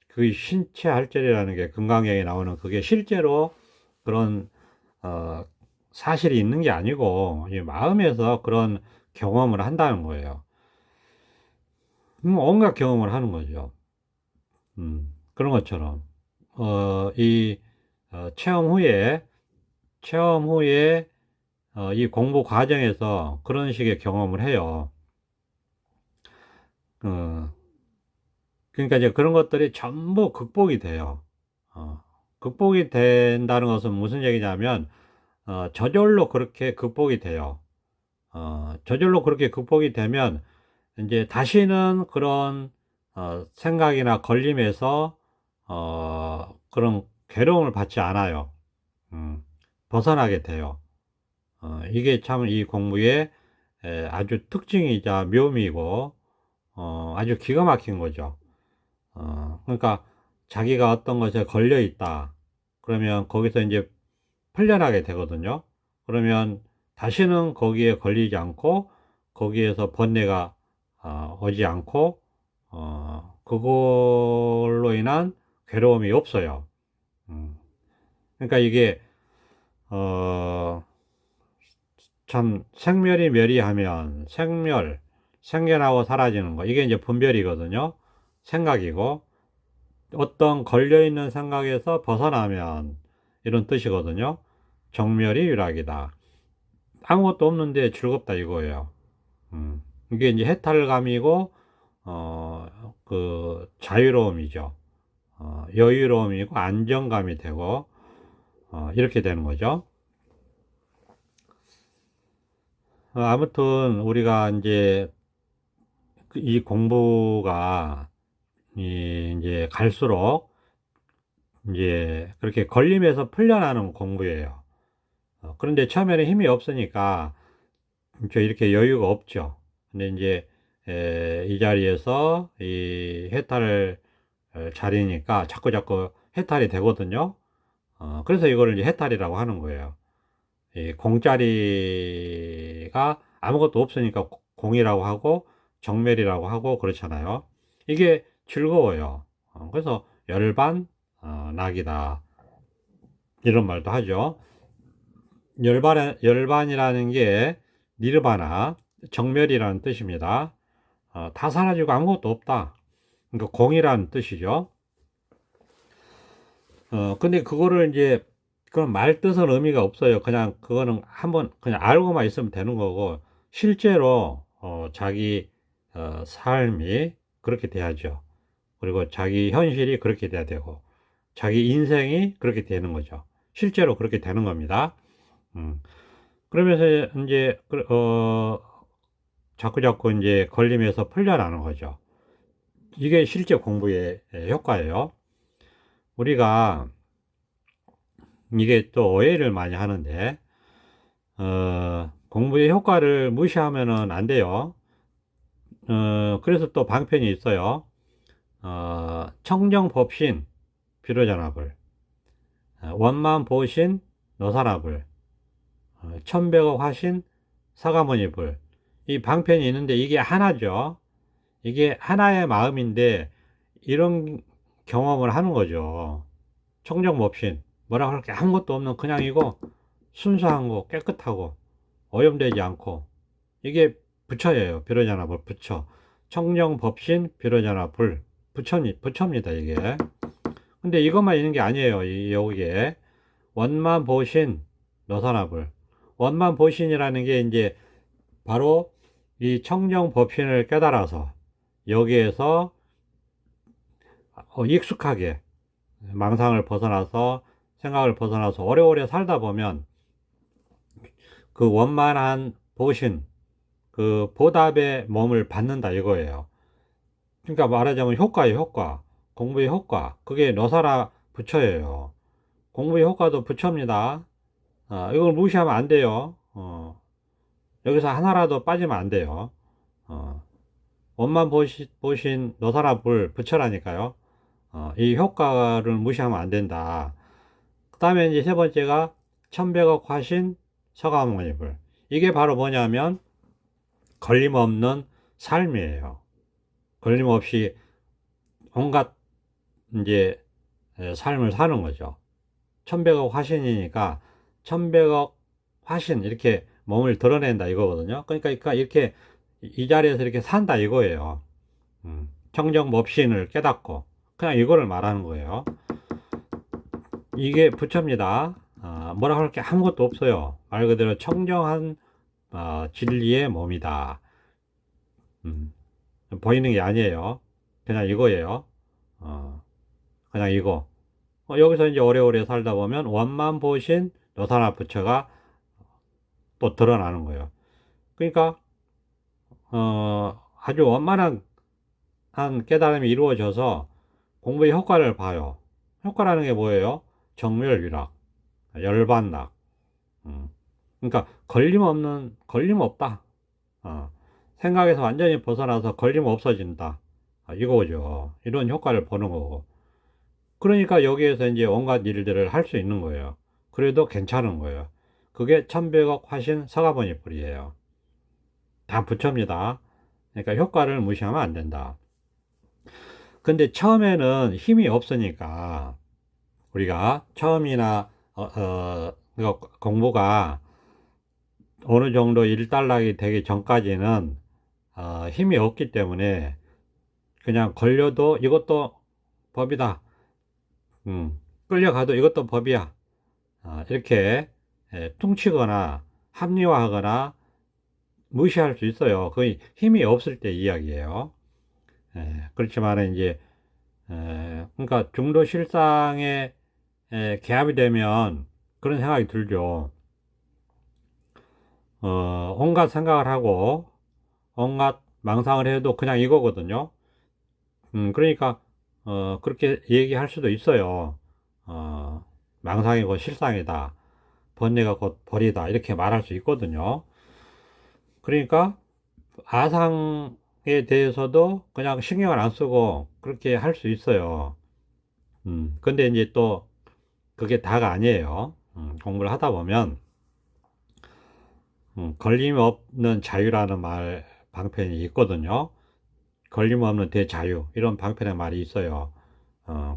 그 신체 할절이라는 게 금강경에 나오는 그게 실제로 그런 어, 사실이 있는 게 아니고 이 마음에서 그런 경험을 한다는 거예요. 온갖 경험을 하는 거죠. 그런 것처럼 이 체험 후에 이 공부 과정에서 그런 식의 경험을 해요. 어, 그러니까 이제 그런 것들이 전부 극복이 돼요. 극복이 된다는 것은 무슨 얘기냐면 저절로 그렇게 극복이 돼요. 저절로 그렇게 극복이 되면 이제 다시는 그런 생각이나 걸림에서 그런 괴로움을 받지 않아요. 음, 벗어나게 돼요. 이게 참 이 공부의 아주 특징이자 묘미이고 아주 기가 막힌 거죠. 그러니까 자기가 어떤 것에 걸려 있다. 그러면 거기서 이제 풀려나게 되거든요. 그러면 다시는 거기에 걸리지 않고 거기에서 번뇌가 오지 않고 그걸로 인한 괴로움이 없어요. 음. 그러니까 이게 어, 참 생멸이 멸이하면 생겨나고 사라지는 거 이게 이제 분별이거든요. 생각이고 어떤 걸려있는 생각에서 벗어나면 이런 뜻이거든요. 정멸이 유락이다. 아무것도 없는데 즐겁다 이거예요. 이게 이제 해탈감이고, 자유로움이죠. 여유로움이고, 안정감이 되고, 이렇게 되는 거죠. 아무튼, 우리가 이제 이 공부가 이제 갈수록 이제 그렇게 걸림에서 풀려나는 공부예요. 그런데 처음에는 힘이 없으니까 이렇게 여유가 없죠. 근데 이제 이 자리에서 이 해탈 자리니까 자꾸 해탈이 되거든요. 그래서 이거를 이제 해탈이라고 하는 거예요. 이 공짜리가 아무것도 없으니까 공이라고 하고 정멸이라고 하고 그렇잖아요. 이게 즐거워요. 그래서 열반 낙이다 이런 말도 하죠. 열반이라는 게 니르바나 정멸이라는 뜻입니다. 다 사라지고 아무것도 없다. 그러니까 공이라는 뜻이죠. 근데 그거를 이제 그런 말 뜻은 의미가 없어요. 그냥 그거는 한번 그냥 알고만 있으면 되는 거고 실제로 자기 삶이 그렇게 돼야죠. 그리고 자기 현실이 그렇게 돼야 되고 자기 인생이 그렇게 되는 거죠. 실제로 그렇게 되는 겁니다. 음. 그러면서 이제 자꾸자꾸 이제 걸림에서 풀려나는 거죠. 이게 실제 공부의 효과예요. 우리가 이게 또 오해를 많이 하는데 공부의 효과를 무시하면은 안 돼요. 그래서 또 방편이 있어요. 청정법신 비로자나불, 원만보신 노사나불, 천백억 화신 사가모니불. 이 방편이 있는데 이게 하나죠. 이게 하나의 마음인데 이런 경험을 하는 거죠. 청정법신, 뭐라 그럴 게 아무것도 없는 그냥 이거 순수한 거 깨끗하고 오염되지 않고 이게 부처예요. 비로자나불 부처. 청정법신 비로자나불 부처입니다 이게. 근데 이것만 있는 게 아니에요. 여기에 원만보신 노사나불. 원만보신이라는 게 이제 바로 이 청정법신을 깨달아서 여기에서 익숙하게 망상을 벗어나서 생각을 벗어나서 오래오래 살다 보면 그 원만한 보신 그 보답의 몸을 받는다 이거예요. 그러니까 말하자면 효과예요. 효과. 공부의 효과. 그게 너사라 부처예요. 공부의 효과도 부처입니다. 이걸 무시하면 안 돼요. 여기서 하나라도 빠지면 안 돼요. 원만 보신 너사라 불 부처라니까요. 이 효과를 무시하면 안 된다. 그 다음에 이제 세 번째가 천백억 화신 서가모니불. 이게 바로 뭐냐면 걸림없는 삶이에요. 걸림없이 온갖 이제 삶을 사는 거죠. 천백억 화신이니까 천백억 화신 이렇게 몸을 드러낸다 이거거든요. 그러니까 이렇게 이 자리에서 이렇게 산다 이거예요. 청정법신을 깨닫고 그냥 이거를 말하는 거예요. 이게 부처입니다. 뭐라 할 게 아무것도 없어요. 말 그대로 청정한 진리의 몸이다. 보이는 게 아니에요. 그냥 이거예요. 그냥 이거. 여기서 이제 오래오래 살다 보면 원만 보신 노사나 부처가 또 드러나는 거예요. 그러니까 아주 원만한 깨달음이 이루어져서 공부의 효과를 봐요. 효과라는 게 뭐예요? 정멸위락, 열반락. 그러니까 걸림 없다. 생각에서 완전히 벗어나서 걸림 없어진다. 이거죠. 이런 효과를 보는 거고. 그러니까 여기에서 이제 온갖 일들을 할 수 있는 거예요. 그래도 괜찮은 거예요. 그게 천백억 화신 서가모니 불이에요. 다 부처입니다. 그러니까 효과를 무시하면 안 된다. 근데 처음에는 힘이 없으니까 우리가 처음이나 공부가 어느 정도 일단락이 되기 전까지는 힘이 없기 때문에 그냥 걸려도 이것도 법이다. 끌려가도 이것도 법이야. 이렇게 퉁치거나 합리화하거나 무시할 수 있어요. 거의 힘이 없을 때 이야기예요. 그렇지만 이제 그러니까 중도 실상에 개합이 되면 그런 생각이 들죠. 온갖 생각을 하고 온갖 망상을 해도 그냥 이거거든요. 그러니까 그렇게 얘기할 수도 있어요. 망상이 곧 실상이다. 번뇌가 곧 벌이다. 이렇게 말할 수 있거든요. 그러니까 아상에 대해서도 그냥 신경을 안 쓰고 그렇게 할 수 있어요. 근데 이제 또 그게 다가 아니에요. 공부를 하다 보면 걸림없는 자유라는 말 방편이 있거든요. 걸림없는 대자유 이런 방편의 말이 있어요.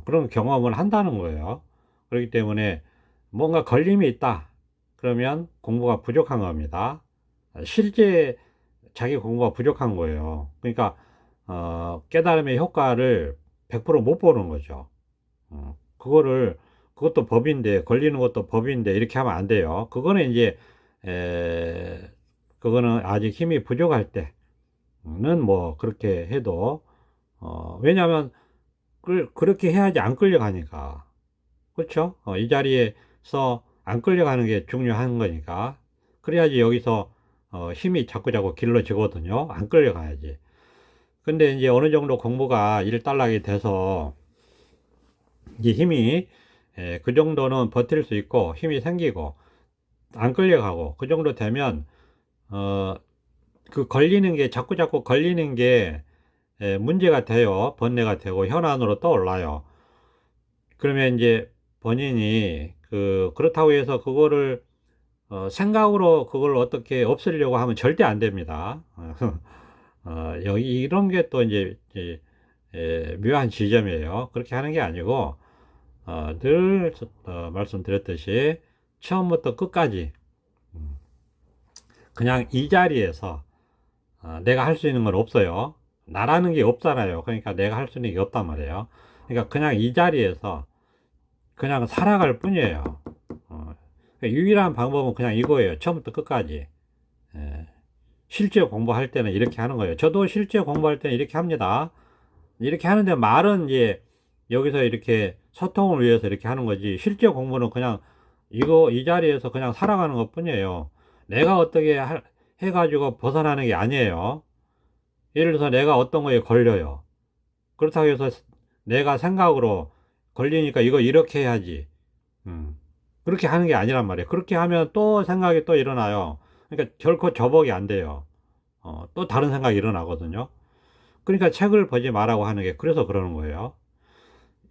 그런 경험을 한다는 거예요. 그렇기 때문에 뭔가 걸림이 있다. 그러면 공부가 부족한 겁니다. 실제 자기 공부가 부족한 거예요. 그러니까 깨달음의 효과를 100%못 보는 거죠. 그것도 법인데, 걸리는 것도 법인데 이렇게 하면 안 돼요. 그거는 이제 에, 그거는 아직 힘이 부족할 때는 뭐 그렇게 해도 왜냐하면 그렇게 해야지 안 끌려가니까. 그렇죠? 이 자리에서 안 끌려가는 게 중요한 거니까. 그래야지 여기서 힘이 자꾸자꾸 길러지거든요. 안 끌려가야지. 근데 이제 어느 정도 공부가 일단락이 돼서 이제 힘이 그 정도는 버틸 수 있고 힘이 생기고 안 끌려가고 그 정도 되면 어, 그 걸리는 게 자꾸자꾸 걸리는 게 문제가 돼요. 번뇌가 되고 현안으로 떠올라요. 그러면 이제 본인이 그렇다고 해서 그거를 생각으로 그걸 어떻게 없애려고 하면 절대 안 됩니다. 여기 이런 게 또 이제 묘한 지점이에요. 그렇게 하는 게 아니고 늘 말씀드렸듯이 처음부터 끝까지 그냥 이 자리에서 내가 할 수 있는 건 없어요. 나라는 게 없잖아요. 그러니까 내가 할 수 있는 게 없단 말이에요. 그러니까 그냥 이 자리에서 그냥 살아갈 뿐이에요. 유일한 방법은 그냥 이거예요. 처음부터 끝까지. 예. 실제 공부할 때는 이렇게 하는 거예요. 저도 실제 공부할 때는 이렇게 합니다. 이렇게 하는데 말은 이제 여기서 이렇게 소통을 위해서 이렇게 하는 거지. 실제 공부는 그냥 이 자리에서 그냥 살아가는 것 뿐이에요. 내가 어떻게 해가지고 벗어나는 게 아니에요. 예를 들어서 내가 어떤 거에 걸려요. 그렇다고 해서 내가 생각으로 걸리니까 이거 이렇게 해야지. 음. 그렇게 하는 게 아니란 말이에요. 그렇게 하면 또 생각이 또 일어나요. 그러니까 결코 저벅이 안 돼요. 또 다른 생각이 일어나거든요. 그러니까 책을 보지 말라고 하는 게 그래서 그러는 거예요.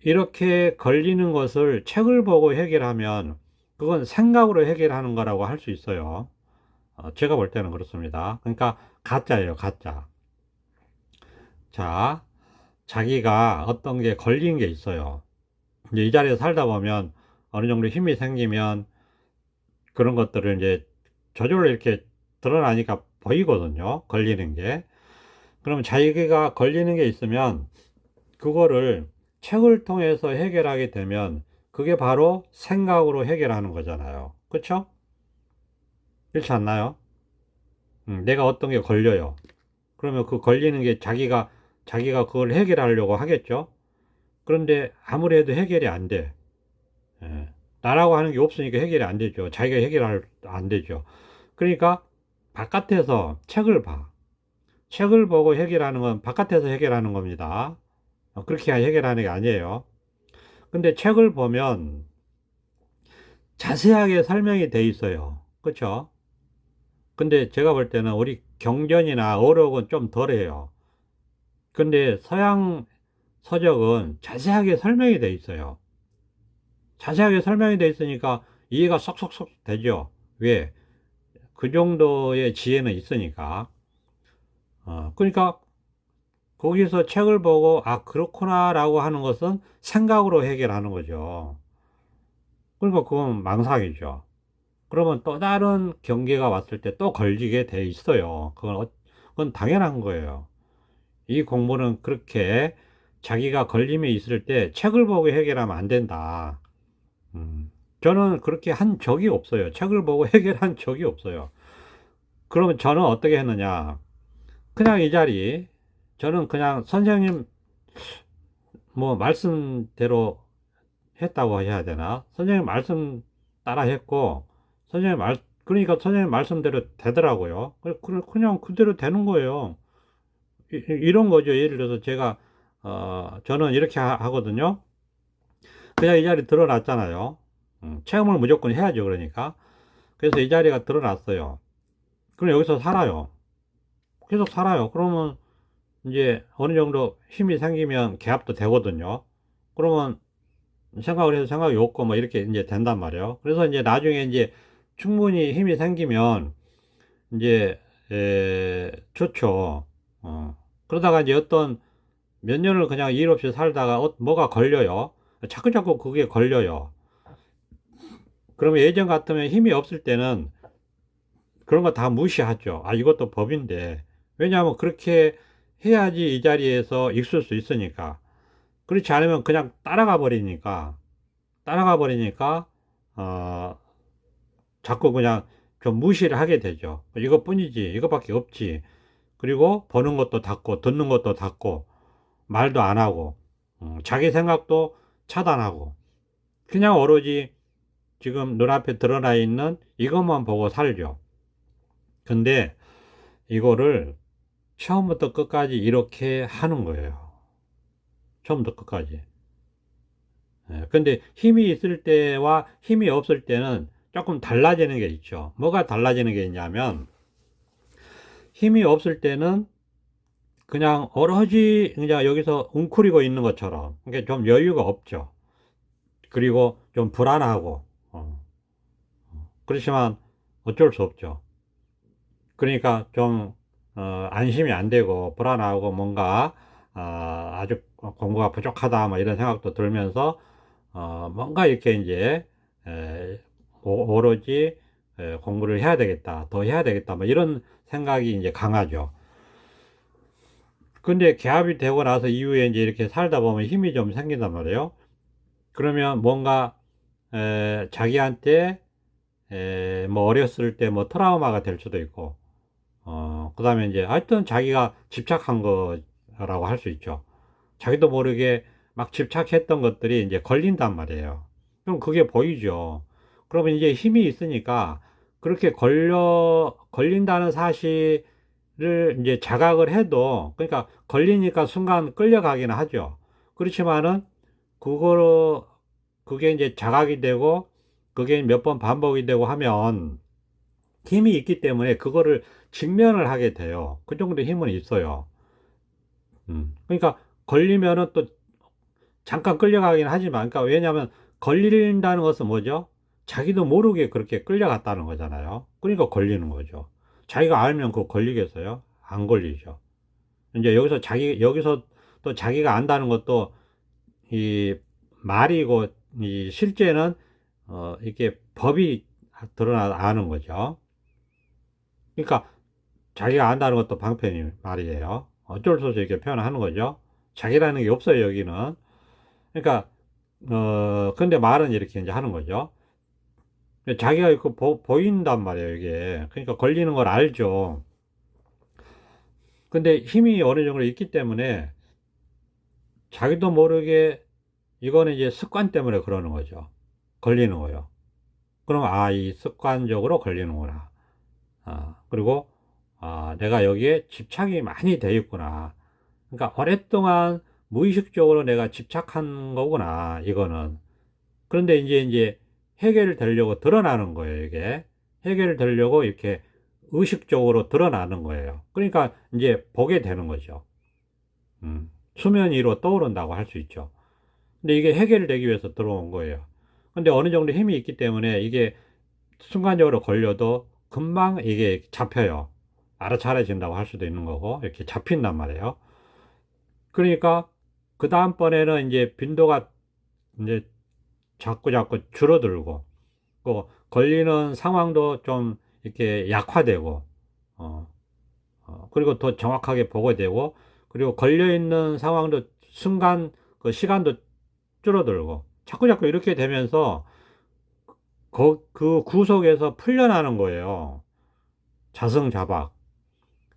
이렇게 걸리는 것을 책을 보고 해결하면 그건 생각으로 해결하는 거라고 할 수 있어요. 제가 볼 때는 그렇습니다. 그러니까 가짜예요, 가짜. 자, 자기가 어떤 게 걸린 게 있어요. 이제 이 자리에 살다 보면 어느 정도 힘이 생기면 그런 것들을 이제 저절로 이렇게 드러나니까 보이거든요. 걸리는 게. 그러면 자기가 걸리는 게 있으면 그거를 책을 통해서 해결하게 되면 그게 바로 생각으로 해결하는 거잖아요. 그쵸? 그렇지 않나요? 내가 어떤 게 걸려요. 그러면 그 걸리는 게 자기가 그걸 해결하려고 하겠죠? 그런데 아무리 해도 해결이 안 돼. 예. 나라고 하는 게 없으니까 해결이 안 되죠. 자기가 안 되죠. 그러니까 바깥에서 책을 봐. 책을 보고 해결하는 건 바깥에서 해결하는 겁니다. 그렇게 해결하는 게 아니에요. 근데 책을 보면 자세하게 설명이 돼 있어요. 그렇죠? 근데 제가 볼 때는 우리 경전이나 어록은 좀 덜해요. 근데 서양 서적은 자세하게 설명이 돼 있어요. 자세하게 설명이 돼 있으니까 이해가 쏙쏙쏙 되죠. 왜? 그 정도의 지혜는 있으니까. 그러니까 거기서 책을 보고 그렇구나라고 하는 것은 생각으로 해결하는 거죠. 그러니까 그건 망상이죠. 그러면 또 다른 경계가 왔을 때 또 걸리게 돼 있어요. 그건 당연한 거예요. 이 공부는 그렇게 자기가 걸림이 있을 때 책을 보고 해결하면 안 된다. 저는 그렇게 한 적이 없어요. 책을 보고 해결한 적이 없어요. 그러면 저는 어떻게 했느냐. 그냥 이 자리, 저는 그냥 선생님 뭐 말씀대로 했다고 해야 되나? 선생님 말씀 따라 했고, 그러니까 선생님 말씀대로 되더라고요. 그냥 그대로 되는 거예요. 이런 거죠. 예를 들어서 제가, 저는 이렇게 하거든요. 그냥 이 자리 드러났잖아요. 체험을 무조건 해야죠. 그러니까. 그래서 이 자리가 드러났어요. 그럼 여기서 살아요. 계속 살아요. 그러면 이제 어느 정도 힘이 생기면 개합도 되거든요. 그러면 생각을 해서 생각이 없고 뭐 이렇게 이제 된단 말이에요. 그래서 이제 나중에 이제 충분히 힘이 생기면 이제 좋죠. 그러다가 이제 어떤 몇 년을 그냥 일 없이 살다가 뭐가 걸려요. 자꾸자꾸 그게 걸려요. 그러면 예전 같으면 힘이 없을 때는 그런 거 다 무시하죠. 아, 이것도 법인데. 왜냐하면 그렇게 해야지 이 자리에서 있을 수 있으니까. 그렇지 않으면 그냥 따라가 버리니까, 어, 자꾸 그냥 좀 무시를 하게 되죠. 이것뿐이지, 이것밖에 없지. 그리고 보는 것도 닫고, 듣는 것도 닫고, 말도 안 하고, 자기 생각도 차단하고, 그냥 오로지 지금 눈앞에 드러나 있는 이것만 보고 살죠. 근데 이거를 처음부터 끝까지 이렇게 하는 거예요. 처음부터 끝까지. 근데 힘이 있을 때와 힘이 없을 때는 조금 달라지는 게 있죠. 뭐가 달라지는 게 있냐면, 힘이 없을 때는 그냥 오로지 그냥 여기서 웅크리고 있는 것처럼, 그러니까 좀 여유가 없죠. 그리고 좀 불안하고, 그렇지만 어쩔 수 없죠. 그러니까 좀, 안심이 안 되고, 불안하고, 뭔가, 아주 공부가 부족하다, 뭐 이런 생각도 들면서, 뭔가 이렇게 이제, 오로지 공부를 해야 되겠다, 더 해야 되겠다, 뭐 이런 생각이 이제 강하죠. 근데 개합이 되고 나서 이후에 이제 이렇게 살다 보면 힘이 좀 생긴단 말이에요. 그러면 뭔가, 자기한테, 뭐 어렸을 때 뭐 트라우마가 될 수도 있고, 그 다음에 이제 하여튼 자기가 집착한 거라고 할 수 있죠. 자기도 모르게 막 집착했던 것들이 이제 걸린단 말이에요. 그럼 그게 보이죠. 그러면 이제 힘이 있으니까 그렇게 걸린다는 사실을 이제 자각을 해도, 그러니까 걸리니까 순간 끌려가기는 하죠. 그렇지만은 그거로, 그게 이제 자각이 되고, 그게 몇 번 반복이 되고 하면 힘이 있기 때문에 그거를 직면을 하게 돼요. 그 정도 힘은 있어요. 그러니까 걸리면은 또 잠깐 끌려가긴 하지만, 그러니까 왜냐하면 걸린다는 것은 뭐죠? 자기도 모르게 그렇게 끌려갔다는 거잖아요. 그러니까 걸리는 거죠. 자기가 알면 그거 걸리겠어요? 안 걸리죠. 이제 여기서 또 자기가 안다는 것도 이 말이고, 이 실제는, 이게 법이 드러나는 거죠. 그러니까 자기가 안다는 것도 방편이 말이에요. 어쩔 수 없이 이렇게 표현하는 거죠. 자기라는 게 없어요, 여기는. 그러니까, 근데 말은 이렇게 이제 하는 거죠. 자기가 있고 보인단 말이에요, 이게. 그러니까 걸리는 걸 알죠. 근데 힘이 어느 정도 있기 때문에 자기도 모르게, 이거는 이제 습관 때문에 그러는 거죠. 걸리는 거예요. 그럼, 아, 이 습관적으로 걸리는구나. 그리고, 내가 여기에 집착이 많이 돼 있구나. 그러니까 오랫동안 무의식적으로 내가 집착한 거구나, 이거는. 그런데 이제 해결을 되려고 드러나는 거예요, 이게. 해결을 되려고 이렇게 의식적으로 드러나는 거예요. 그러니까 이제 보게 되는 거죠. 수면 위로 떠오른다고 할 수 있죠. 근데 이게 해결되기 위해서 들어온 거예요. 근데 어느 정도 힘이 있기 때문에 이게 순간적으로 걸려도 금방 이게 잡혀요. 알아차려진다고 할 수도 있는 거고, 이렇게 잡힌단 말이에요. 그러니까 그 다음번에는 이제 빈도가 이제 자꾸 줄어들고, 또 걸리는 상황도 좀 이렇게 약화되고, 어, 그리고 더 정확하게 보게 되고, 그리고 걸려있는 상황도 순간 그 시간도 줄어들고, 자꾸 이렇게 되면서 그 구속에서 풀려나는 거예요. 자승자박,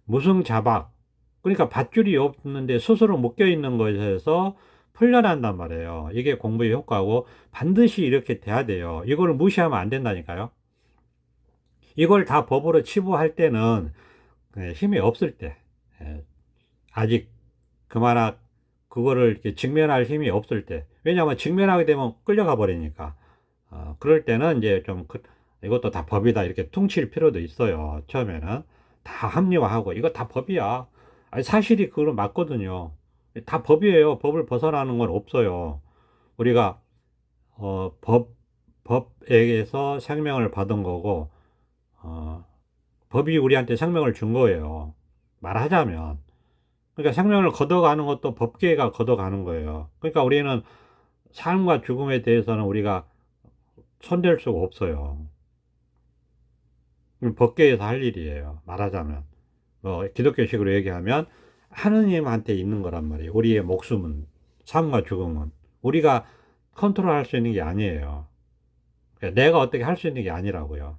무승자박. 그러니까 밧줄이 없는데 스스로 묶여 있는 것에서 풀려난단 말이에요. 이게 공부의 효과고, 반드시 이렇게 돼야 돼요. 이걸 무시하면 안 된다니까요. 이걸 다 법으로 치부할 때는, 힘이 없을 때, 예, 아직 그만한 그거를 이렇게 직면할 힘이 없을 때, 왜냐하면 직면하게 되면 끌려가 버리니까. 그럴 때는 이제 좀 이것도 다 법이다 이렇게 퉁칠 필요도 있어요. 처음에는 다 합리화하고 이거 다 법이야. 아니, 사실이 그거 맞거든요. 다 법이에요. 법을 벗어나는 건 없어요. 우리가 법에게서 생명을 받은 거고, 어, 법이 우리한테 생명을 준 거예요. 말하자면. 그러니까 생명을 걷어가는 것도 법계가 걷어가는 거예요. 그러니까 우리는 삶과 죽음에 대해서는 우리가 손댈 수가 없어요. 법계에서 할 일이에요. 말하자면. 기독교식으로 얘기하면 하느님한테 있는 거란 말이에요. 우리의 목숨은, 삶과 죽음은. 우리가 컨트롤 할 수 있는 게 아니에요. 그러니까 내가 어떻게 할 수 있는 게 아니라고요.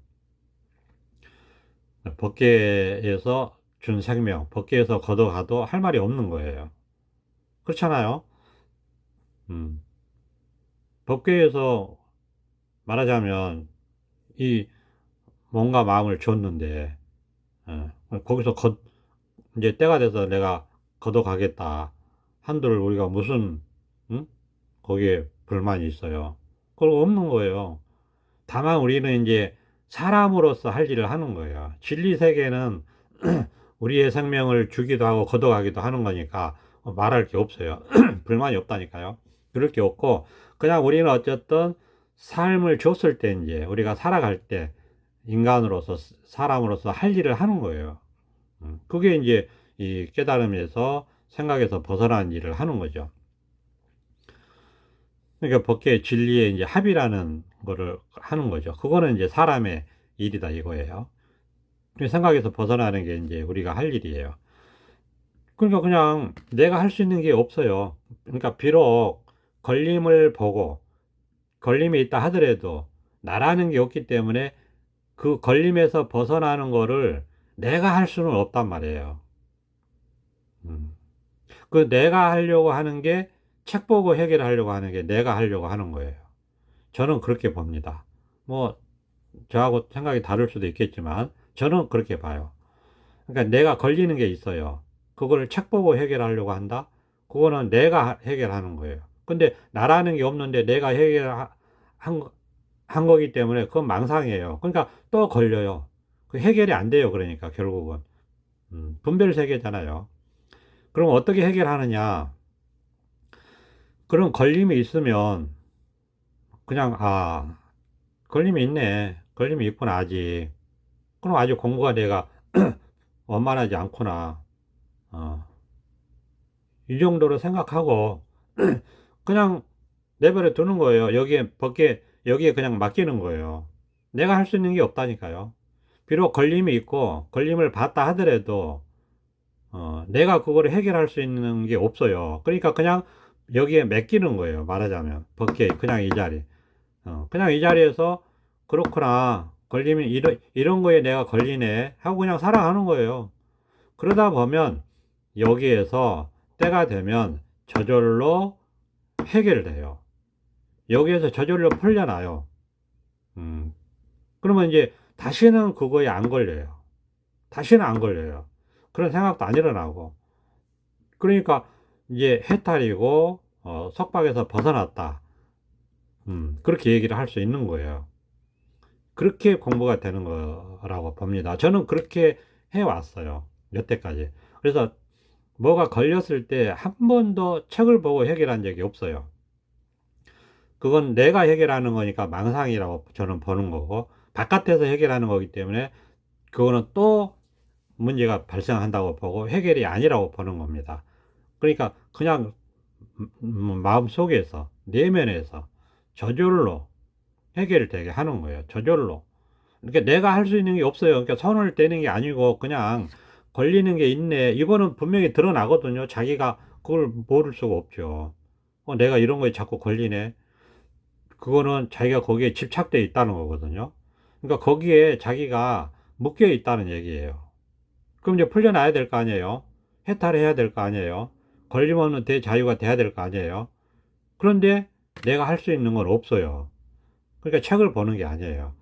법계에서 준 생명, 법계에서 걷어가도 할 말이 없는 거예요. 그렇잖아요. 음. 법계에서 말하자면 이 몸과 마음을 줬는데, 거기서 이제 때가 돼서 내가 걷어가겠다 한들 우리가 무슨, 응? 거기에 불만이 있어요. 그거 없는 거예요. 다만 우리는 이제 사람으로서 할 일을 하는 거예요. 진리 세계는 우리의 생명을 주기도 하고 걷어가기도 하는 거니까 말할 게 없어요. 불만이 없다니까요. 그럴 게 없고, 그냥 우리는 어쨌든 삶을 줬을 때 이제 우리가 살아갈 때 인간으로서, 사람으로서 할 일을 하는 거예요. 그게 이제 이 깨달음에서 생각에서 벗어난 일을 하는 거죠. 그러니까 법계의 진리의 이제 합이라는 거를 하는 거죠. 그거는 이제 사람의 일이다 이거예요. 생각에서 벗어나는 게 이제 우리가 할 일이에요. 그러니까 그냥 내가 할 수 있는 게 없어요. 그러니까 비록 걸림을 보고 걸림이 있다 하더라도 나라는 게 없기 때문에 그 걸림에서 벗어나는 거를 내가 할 수는 없단 말이에요. 그 내가 하려고 하는 게 책 보고 해결하려고 하는 게 내가 하려고 하는 거예요. 저는 그렇게 봅니다. 뭐 저하고 생각이 다를 수도 있겠지만 저는 그렇게 봐요. 그러니까 내가 걸리는 게 있어요. 그거를 책 보고 해결하려고 한다? 그거는 내가 해결하는 거예요. 근데 나라는 게 없는데 내가 한 거기 때문에 그건 망상이에요. 그러니까 또 걸려요. 그 해결이 안 돼요. 그러니까 결국은. 분별 세계잖아요. 그럼 어떻게 해결하느냐? 그럼 걸림이 있으면 그냥, 걸림이 있네. 걸림이 있구나, 아직. 그럼 아직 공부가 내가 원만하지 않구나. 어, 이 정도로 생각하고 그냥 내버려 두는 거예요. 여기에 그냥 맡기는 거예요. 내가 할 수 있는 게 없다니까요. 비록 걸림이 있고 걸림을 봤다 하더라도 내가 그거를 해결할 수 있는 게 없어요. 그러니까 그냥 여기에 맡기는 거예요. 말하자면 법계 그냥 이 자리. 그냥 이 자리에서 그렇구나. 걸리면 이런 거에 내가 걸리네 하고 그냥 살아가는 거예요. 그러다 보면 여기에서 때가 되면 저절로 해결돼요. 여기에서 저절로 풀려나요. 음. 그러면 이제 다시는 그거에 안 걸려요. 다시는 안 걸려요. 그런 생각도 안 일어나고. 그러니까 이제 해탈이고 속박에서 벗어났다. 그렇게 얘기를 할 수 있는 거예요. 그렇게 공부가 되는 거라고 봅니다. 저는 그렇게 해왔어요. 여태까지. 그래서 뭐가 걸렸을 때 한 번도 책을 보고 해결한 적이 없어요. 그건 내가 해결하는 거니까 망상이라고 저는 보는 거고, 바깥에서 해결하는 거기 때문에 그거는 또 문제가 발생한다고 보고 해결이 아니라고 보는 겁니다. 그러니까 그냥 마음 속에서, 내면에서 저절로 해결되게 하는 거예요. 저절로. 그러니까 내가 할 수 있는 게 없어요. 그러니까 손을 떼는 게 아니고 그냥 걸리는 게 있네. 이거는 분명히 드러나거든요. 자기가 그걸 모를 수가 없죠. 내가 이런 거에 자꾸 걸리네. 그거는 자기가 거기에 집착되어 있다는 거거든요. 그러니까 거기에 자기가 묶여 있다는 얘기예요. 그럼 이제 풀려나야 될 거 아니에요. 해탈해야 될 거 아니에요. 걸림없는 대자유가 돼야 될 거 아니에요. 그런데 내가 할 수 있는 건 없어요. 그러니까 책을 보는 게 아니에요.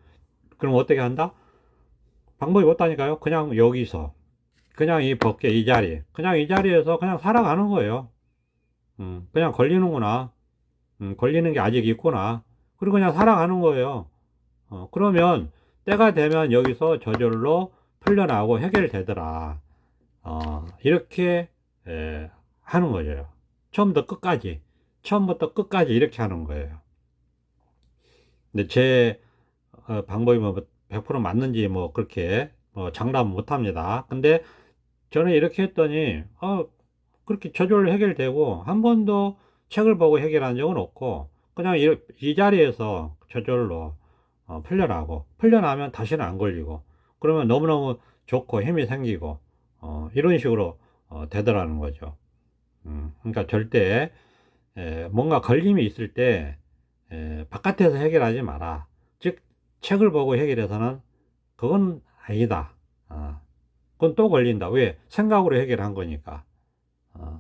그럼 어떻게 한다? 방법이 없다니까요. 그냥 여기서 그냥 이 법계 이 자리, 그냥 이 자리에서 그냥 살아가는 거예요. 그냥 걸리는구나. 걸리는 게 아직 있구나. 그리고 그냥 살아가는 거예요. 그러면 때가 되면 여기서 저절로 풀려나고 해결되더라. 이렇게 하는 거죠. 처음부터 끝까지. 처음부터 끝까지 이렇게 하는 거예요. 근데 제 방법이 뭐 100% 맞는지 뭐 그렇게 장담 못 합니다. 근데 저는 이렇게 했더니 그렇게 저절로 해결되고 한 번도 책을 보고 해결한 적은 없고 그냥 이 자리에서 저절로 풀려나고 풀려나면 다시는 안 걸리고 그러면 너무너무 좋고 힘이 생기고 이런 식으로 되더라는 거죠. 그러니까 절대 뭔가 걸림이 있을 때 바깥에서 해결하지 마라. 즉 책을 보고 해결해서는 그건 아니다. 그건 또 걸린다. 왜? 생각으로 해결한 거니까.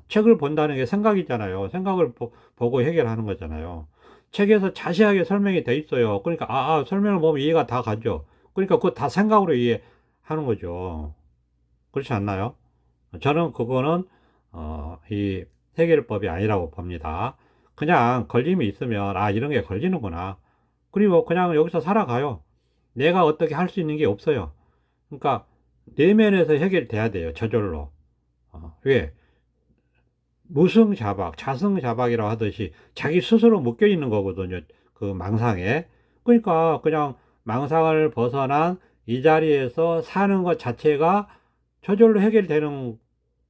책을 본다는 게 생각이잖아요. 생각을 보고 해결하는 거잖아요. 책에서 자세하게 설명이 돼 있어요. 그러니까 설명을 보면 이해가 다 가죠. 그러니까 그거 다 생각으로 이해하는 거죠. 그렇지 않나요? 저는 그거는 이 해결법이 아니라고 봅니다. 그냥 걸림이 있으면 이런 게 걸리는구나. 그리고 그냥 여기서 살아가요. 내가 어떻게 할 수 있는 게 없어요. 그러니까 내면에서 해결돼야 돼요. 저절로. 왜? 무승자박, 자승자박이라고 하듯이 자기 스스로 묶여 있는 거거든요. 그 망상에. 그러니까 그냥 망상을 벗어난 이 자리에서 사는 것 자체가 저절로 해결되는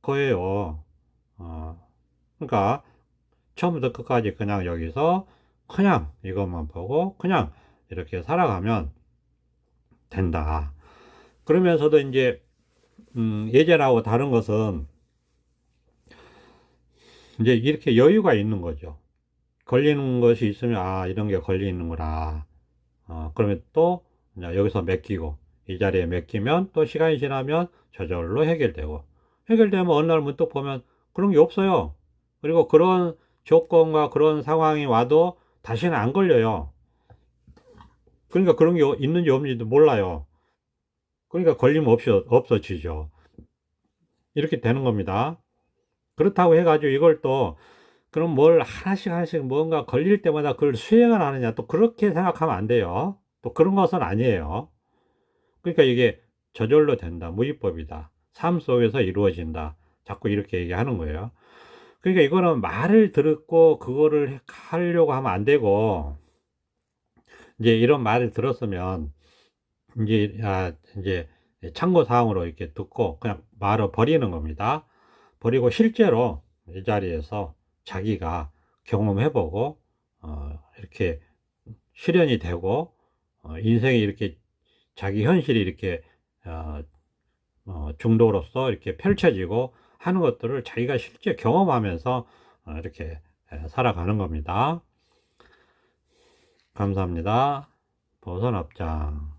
거예요. 그러니까 처음부터 끝까지 그냥 여기서 그냥 이것만 보고 그냥 이렇게 살아가면 된다. 그러면서도 이제 예전하고 다른 것은 이제 이렇게 여유가 있는 거죠. 걸리는 것이 있으면 이런 게 걸리는구나. 그러면 또 이제 여기서 맡기고 이 자리에 맡기면 또 시간이 지나면 저절로 해결되고 해결되면 어느 날 문득 보면 그런 게 없어요. 그리고 그런 조건과 그런 상황이 와도 다시는 안 걸려요. 그러니까 그런 게 있는지 없는지도 몰라요. 그러니까 걸림 없이 없어지죠. 이렇게 되는 겁니다. 그렇다고 해가지고 이걸 또 그럼 뭘 하나씩 하나씩 뭔가 걸릴 때마다 그걸 수행을 하느냐 또 그렇게 생각하면 안 돼요. 또 그런 것은 아니에요. 그러니까 이게 저절로 된다. 무위법이다. 삶 속에서 이루어진다. 자꾸 이렇게 얘기하는 거예요. 그러니까 이거는 말을 듣고 그거를 하려고 하면 안 되고 이제 이런 말을 들었으면 이제 참고 사항으로 이렇게 듣고 그냥 말을 버리는 겁니다. 버리고 실제로 이 자리에서 자기가 경험해보고 이렇게 실현이 되고 인생이 이렇게 자기 현실이 이렇게 중도로서 이렇게 펼쳐지고 하는 것들을 자기가 실제 경험하면서 이렇게 살아가는 겁니다. 감사합니다. 보선업장.